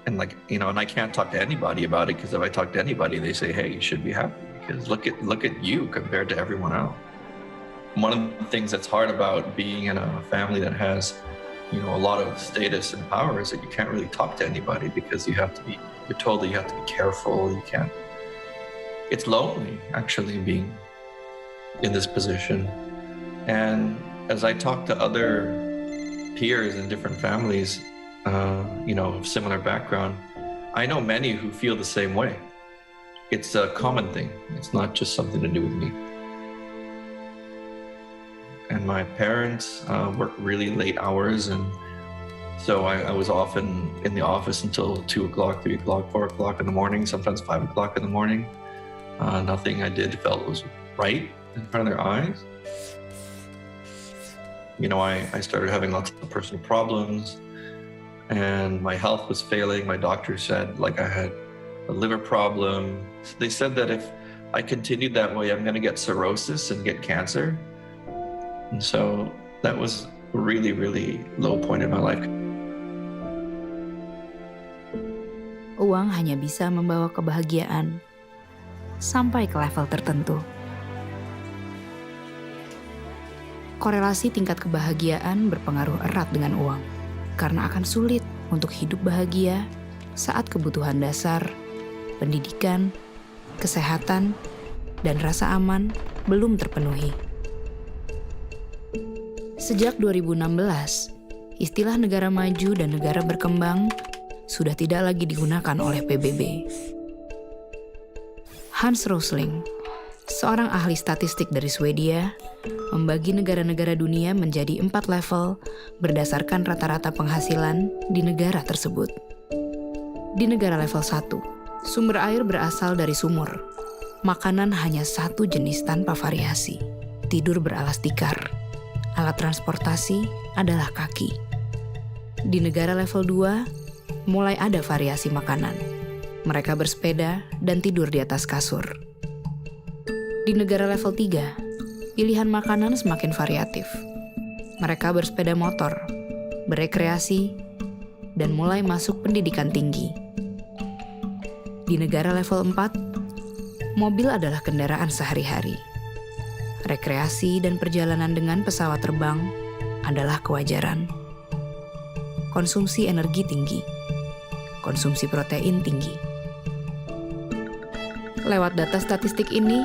And and I can't talk to anybody about it, because if I talk to anybody, they say, hey, you should be happy, because look at you compared to everyone else. One of the things that's hard about being in a family that has, a lot of status and power is that you can't really talk to anybody, because you're told that you have to be careful, it's lonely actually being in this position. And as I talk to other peers in different families, of similar background, I know many who feel the same way. It's a common thing. It's not just something to do with me. And my parents worked really late hours, and so I was often in the office until 2 o'clock, 3 o'clock, 4 o'clock in the morning, sometimes 5 o'clock in the morning. Nothing I did felt was right in front of their eyes. I started having lots of personal problems, and my health was failing. My doctor said I had a liver problem. They said that if I continued that way, I'm going to get cirrhosis and get cancer. And so that was a really, really low point in my life.
Uang hanya bisa membawa kebahagiaan sampai ke level tertentu. Korelasi tingkat kebahagiaan berpengaruh erat dengan uang, karena akan sulit untuk hidup bahagia saat kebutuhan dasar, pendidikan, kesehatan, dan rasa aman belum terpenuhi. Sejak 2016, istilah negara maju dan negara berkembang sudah tidak lagi digunakan oleh PBB. Hans Rosling, seorang ahli statistik dari Swedia, membagi negara-negara dunia menjadi 4 level berdasarkan rata-rata penghasilan di negara tersebut. Di negara level 1, sumber air berasal dari sumur. Makanan hanya satu jenis tanpa variasi. Tidur beralas tikar. Alat transportasi adalah kaki. Di negara level 2, mulai ada variasi makanan. Mereka bersepeda dan tidur di atas kasur. Di negara level 3, pilihan makanan semakin variatif. Mereka bersepeda motor, berekreasi, dan mulai masuk pendidikan tinggi. Di negara level 4, mobil adalah kendaraan sehari-hari. Rekreasi dan perjalanan dengan pesawat terbang adalah kewajaran. Konsumsi energi tinggi, konsumsi protein tinggi. Lewat data statistik ini,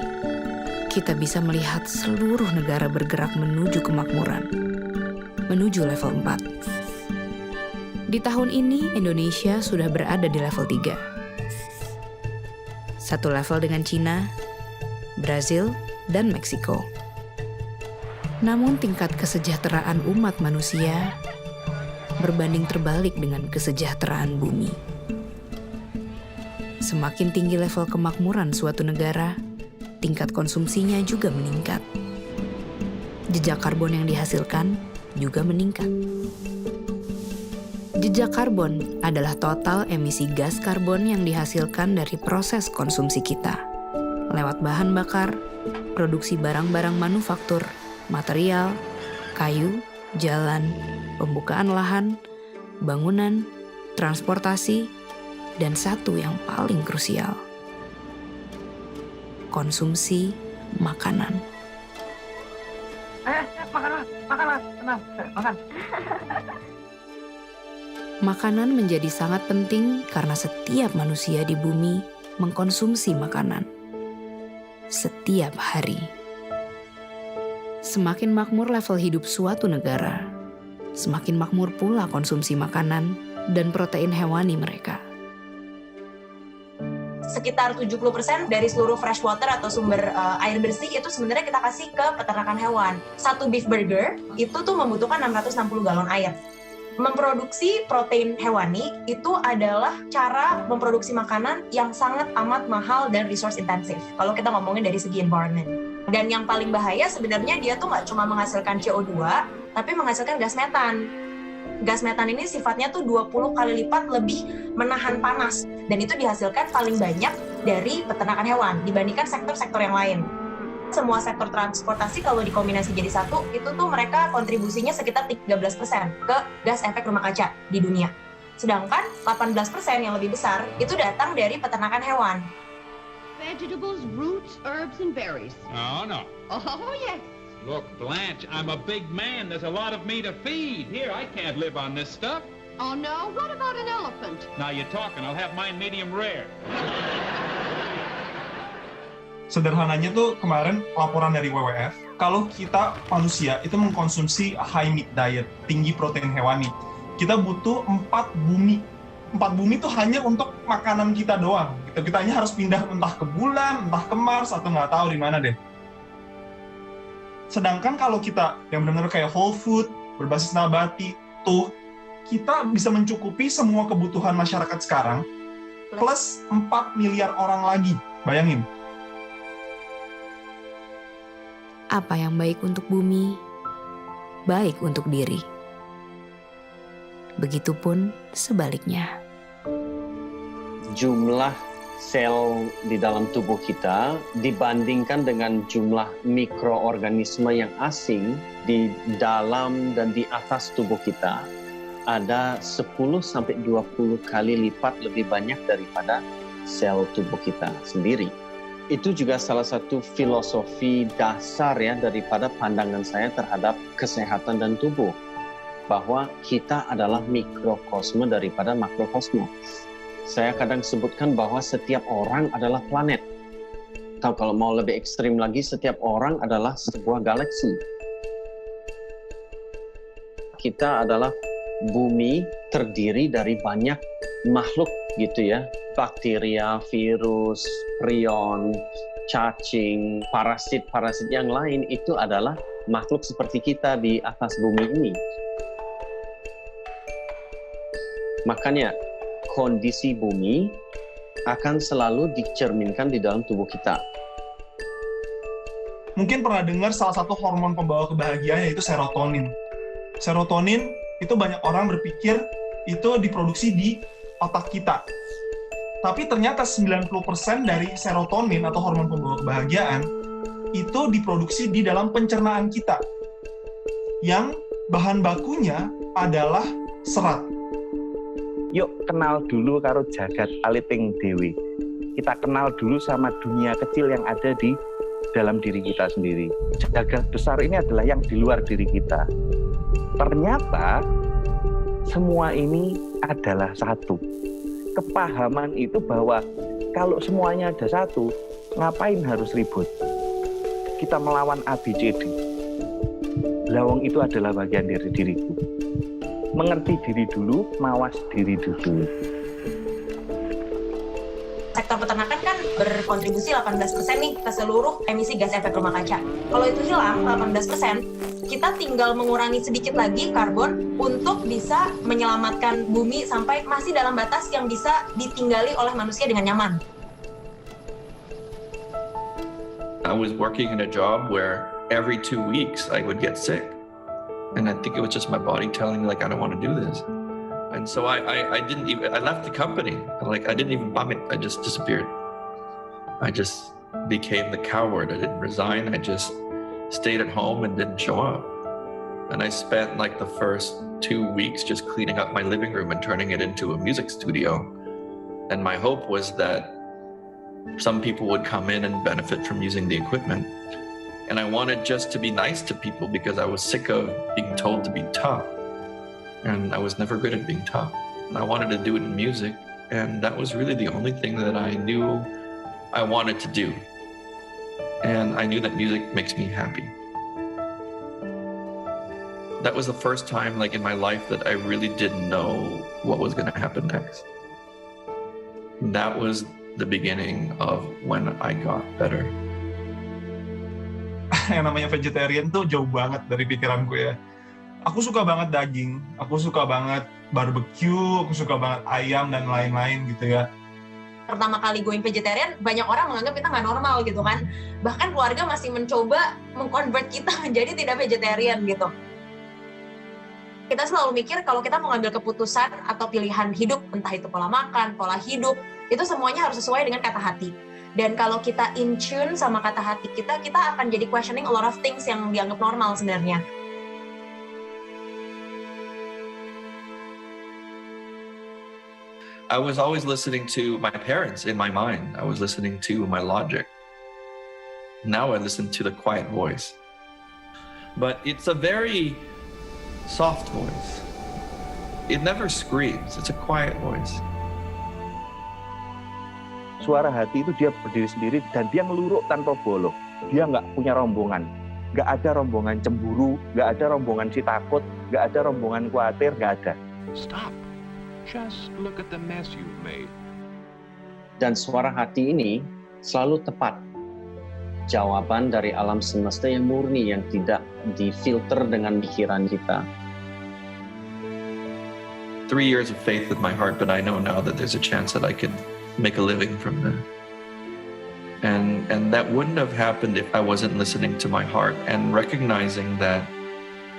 kita bisa melihat seluruh negara bergerak menuju kemakmuran, menuju level 4. Di tahun ini, Indonesia sudah berada di level 3. Satu level dengan Cina, Brazil, dan Meksiko. Namun tingkat kesejahteraan umat manusia berbanding terbalik dengan kesejahteraan bumi. Semakin tinggi level kemakmuran suatu negara, tingkat konsumsinya juga meningkat. Jejak karbon yang dihasilkan juga meningkat. Jejak karbon adalah total emisi gas karbon yang dihasilkan dari proses konsumsi kita, lewat bahan bakar, produksi barang-barang manufaktur, material, kayu, jalan, pembukaan lahan, bangunan, transportasi, dan satu yang paling krusial, konsumsi makanan.
Makan, tenang, makan.
Makanan menjadi sangat penting karena setiap manusia di bumi mengkonsumsi makanan setiap hari. Semakin makmur level hidup suatu negara, semakin makmur pula konsumsi makanan dan protein hewani mereka.
Sekitar 70% dari seluruh freshwater atau sumber air bersih itu sebenarnya kita kasih ke peternakan hewan. Satu beef burger itu tuh membutuhkan 660 galon air. Memproduksi protein hewani itu adalah cara memproduksi makanan yang sangat amat mahal dan resource intensif. Kalau kita ngomongin dari segi environment. Dan yang paling bahaya sebenarnya dia tuh nggak cuma menghasilkan CO2, tapi menghasilkan gas metan. Gas metan ini sifatnya tuh 20 kali lipat lebih menahan panas. Dan itu dihasilkan paling banyak dari peternakan hewan dibandingkan sektor-sektor yang lain. Semua sektor transportasi kalau dikombinasi jadi satu, itu tuh mereka kontribusinya sekitar 13% ke gas efek rumah kaca di dunia. Sedangkan 18% yang lebih besar itu datang dari peternakan hewan.
Vegetables, roots, herbs, and berries.
Oh, no.
Oh, yes.
Look, Blanche, I'm a big man. There's a lot of me to feed. Here, I can't live on this stuff.
Oh, no? What about an elephant?
Now you're talking. I'll have mine medium rare.
Sederhananya tuh kemarin laporan dari WWF, kalau kita manusia itu mengkonsumsi high meat diet, tinggi protein hewani, kita butuh 4 bumi. 4 bumi itu hanya untuk makanan kita doang. Kita hanya harus pindah entah ke bulan, entah ke Mars, atau nggak tahu di mana deh. Sedangkan kalau kita yang benar-benar kayak whole food, berbasis nabati, tuh kita bisa mencukupi semua kebutuhan masyarakat sekarang, plus 4 miliar orang lagi. Bayangin.
Apa yang baik untuk bumi, baik untuk diri. Begitupun sebaliknya.
Jumlah sel di dalam tubuh kita dibandingkan dengan jumlah mikroorganisme yang asing di dalam dan di atas tubuh kita ada 10-20 kali lipat lebih banyak daripada sel tubuh kita sendiri. Itu juga salah satu filosofi dasar ya daripada pandangan saya terhadap kesehatan dan tubuh. Bahwa kita adalah mikrokosme daripada makrokosme. Saya kadang sebutkan bahwa setiap orang adalah planet. Atau kalau mau lebih ekstrim lagi, setiap orang adalah sebuah galaksi. Kita adalah bumi terdiri dari banyak makhluk gitu ya. Bakteria, virus, prion, cacing, parasit-parasit yang lain itu adalah makhluk seperti kita di atas bumi ini. Makanya kondisi bumi akan selalu dicerminkan di dalam tubuh kita.
Mungkin pernah dengar salah satu hormon pembawa kebahagiaan yaitu serotonin. Serotonin itu banyak orang berpikir itu diproduksi di otak kita. Tapi ternyata 90% dari serotonin atau hormon pembawa kebahagiaan itu diproduksi di dalam pencernaan kita. Yang bahan bakunya adalah serat.
Yuk kenal dulu karo jagat aliting dewi. Kita kenal dulu sama dunia kecil yang ada di dalam diri kita sendiri. Jagat besar ini adalah yang di luar diri kita. Ternyata semua ini adalah satu. Kepahaman itu bahwa kalau semuanya ada satu, ngapain harus ribut? Kita melawan ABCD. Lawang itu adalah bagian dari diriku. Mengerti diri dulu, mawas diri dulu.
Sektor peternakan kan berkontribusi 18% nih ke seluruh emisi gas efek rumah kaca. Kalau itu hilang 18%, kita tinggal mengurangi sedikit lagi karbon untuk bisa menyelamatkan bumi sampai masih dalam batas yang bisa ditinggali oleh manusia dengan nyaman.
I was working in a job where every 2 weeks I would get sick. And I think it was just my body telling me, like, I don't want to do this. And so I left the company. Like, I didn't even bum it. I just disappeared. I just became the coward. I didn't resign. I just stayed at home and didn't show up. And I spent like the first 2 weeks just cleaning up my living room and turning it into a music studio. And my hope was that some people would come in and benefit from using the equipment. And I wanted just to be nice to people because I was sick of being told to be tough. And I was never good at being tough. And I wanted to do it in music. And that was really the only thing that I knew I wanted to do. And I knew that music makes me happy. That was the first time like in my life that I really didn't know what was going to happen next. That was the beginning of when I got better.
Yang namanya vegetarian tuh jauh banget dari pikiranku ya. Aku suka banget daging, aku suka banget barbecue, aku suka banget ayam dan lain-lain gitu ya.
Pertama kali going vegetarian, banyak orang menganggap kita nggak normal gitu kan. Bahkan keluarga masih mencoba mengkonvert kita menjadi tidak vegetarian gitu. Kita selalu mikir kalau kita mau ngambil keputusan atau pilihan hidup, entah itu pola makan, pola hidup, itu semuanya harus sesuai dengan kata hati. Dan kalau kita in tune sama kata hati kita akan jadi questioning a lot of things yang dianggap normal sebenarnya.
I was always listening to my parents in my mind. I was listening to my logic. Now I listen to the quiet voice. But it's a very soft voice. It never screams. It's a quiet voice.
Suara hati itu dia berdiri sendiri dan dia ngeluruk tanpa bolong. Dia nggak punya rombongan. Nggak ada rombongan cemburu, nggak ada rombongan si takut, nggak ada rombongan khawatir, nggak ada.
Stop. Just look at the mess you've made.
Dan suara hati ini selalu tepat. Jawaban dari alam semesta yang murni, yang tidak difilter dengan pikiran kita.
3 years of faith with my heart, but I know now that there's a chance that I could make a living from that. And that wouldn't have happened if I wasn't listening to my heart and recognizing that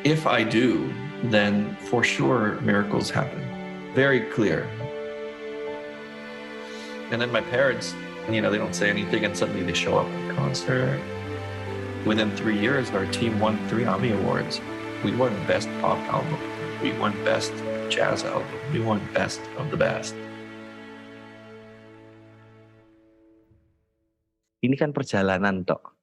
if I do, then for sure miracles happen. Very clear. And then my parents, they don't say anything and suddenly they show up at the concert. Within 3 years, our team won 3 Emmy Awards. We won Best Pop Album. We won Best Jazz Album. We won Best of the Best.
Ini kan perjalanan, Tok.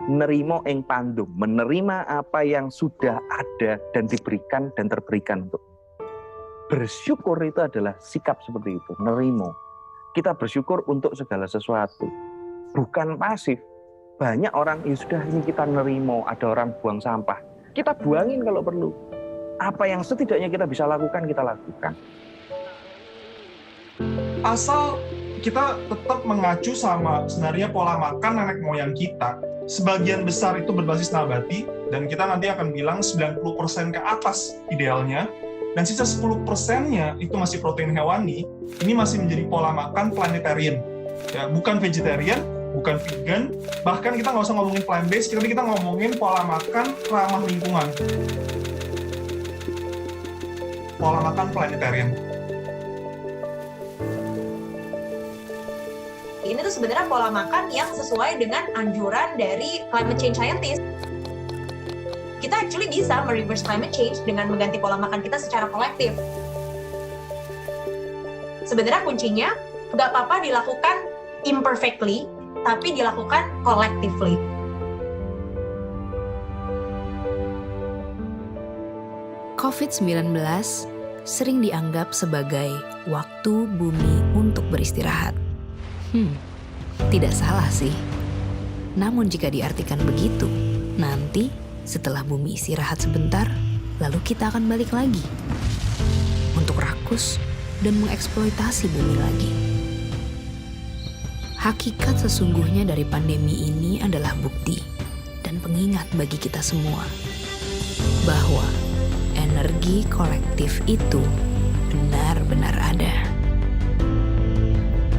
Nerimo ing pandum, menerima apa yang sudah ada dan diberikan dan terberikan untuk. Bersyukur itu adalah sikap seperti itu, nerimo. Kita bersyukur untuk segala sesuatu, bukan pasif. Banyak orang, ya sudah ini kita nerimo, ada orang buang sampah. Kita buangin kalau perlu. Apa yang setidaknya kita bisa lakukan, kita lakukan.
Asal kita tetap mengacu sama sebenarnya pola makan nenek moyang kita. Sebagian besar itu berbasis nabati, dan kita nanti akan bilang 90% ke atas idealnya. Dan sisa 10%-nya itu masih protein hewani, ini masih menjadi pola makan planetarian. Ya, bukan vegetarian, bukan vegan, bahkan kita nggak usah ngomongin plant-based, tapi kita ngomongin pola makan ramah lingkungan. Pola makan planetarian.
Ini tuh sebenarnya pola makan yang sesuai dengan anjuran dari climate change scientist. Kita actually bisa mereverse climate change dengan mengganti pola makan kita secara kolektif. Sebenarnya kuncinya nggak apa-apa dilakukan imperfectly, tapi dilakukan collectively.
COVID-19 sering dianggap sebagai waktu bumi untuk beristirahat. Tidak salah sih. Namun jika diartikan begitu, nanti setelah bumi istirahat sebentar, lalu kita akan balik lagi untuk rakus dan mengeksploitasi bumi lagi. Hakikat sesungguhnya dari pandemi ini adalah bukti dan pengingat bagi kita semua bahwa energi kolektif itu benar-benar ada.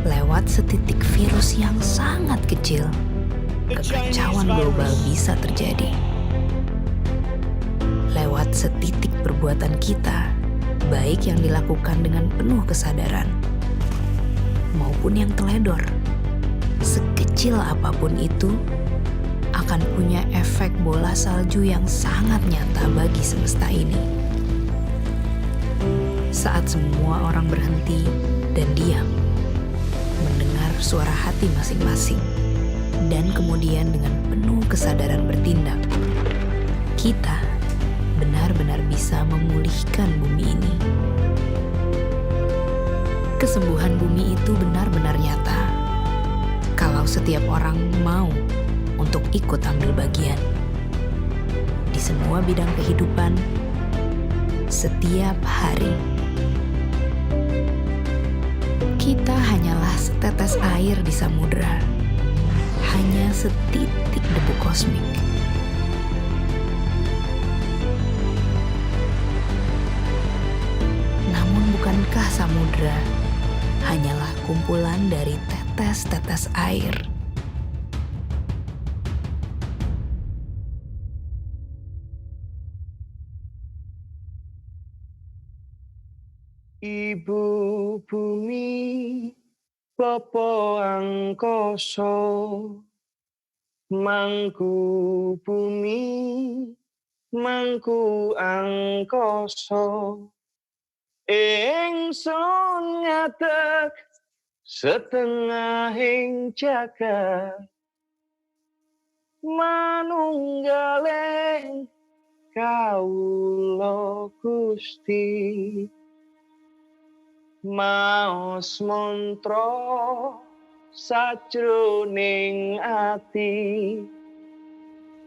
Lewat setitik virus yang sangat kecil, kekacauan global bisa terjadi. Lewat setitik perbuatan kita, baik yang dilakukan dengan penuh kesadaran, maupun yang teledor, sekecil apapun itu, akan punya efek bola salju yang sangat nyata bagi semesta ini. Saat semua orang berhenti dan diam, mendengar suara hati masing-masing, dan kemudian dengan penuh kesadaran bertindak, kita benar-benar bisa memulihkan bumi ini. Kesembuhan bumi itu benar-benar nyata kalau setiap orang mau untuk ikut ambil bagian. Di di semua bidang kehidupan setiap hari. Kita hanyalah setetes air di samudera, hanya setitik debu kosmik. Namun bukankah samudera hanyalah kumpulan dari tetes-tetes air?
Ibu bumi, Bapa angkasa, mangku bumi, mangku angkasa, ingsun ngadeg setengahing jagat, manunggaling kawula Gusti. Maos mantra sajroning ati,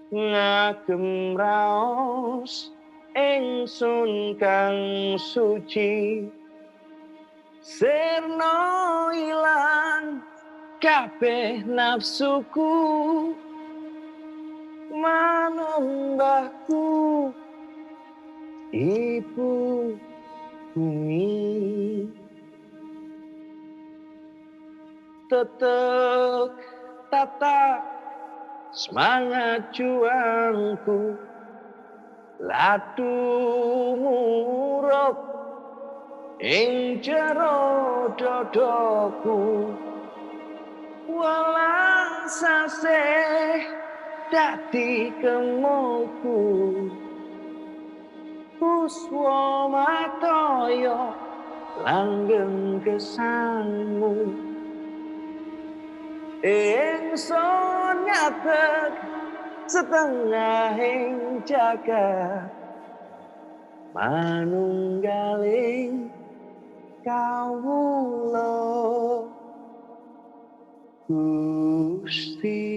ngagem raos ingsun kang suci, sirna ilang kabeh nafsuku, manembahku Ibu bumi. Tetep tatap semangat juangku, ladu murup ing jero dodoku, walang saseh dadi kemoku, puswa mataya langgeng kesanmu. Ingsun ngadeg setengahing jagat, manunggaling kawula Gusti.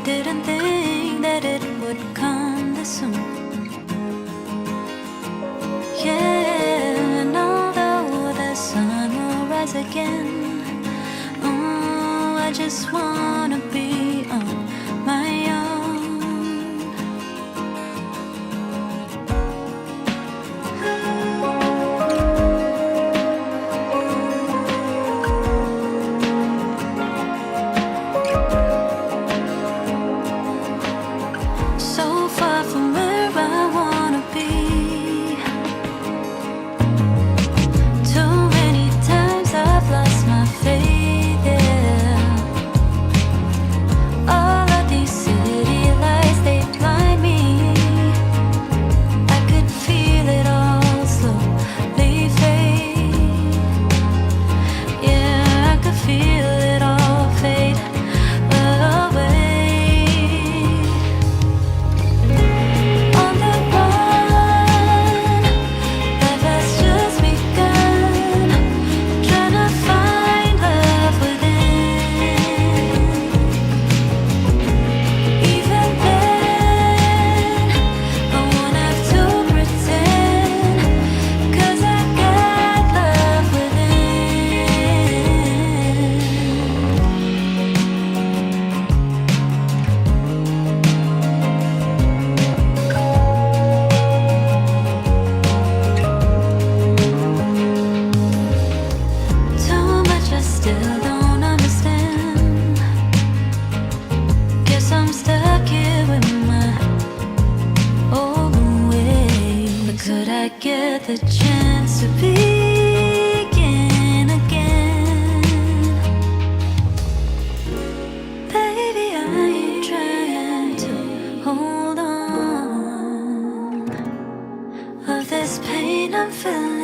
Didn't think that it would come this soon. Yeah, and although the sun will rise again, oh, I just wanna be on my own. Get the chance to begin again. Baby, I'm trying to hold on. Of this pain I'm feeling,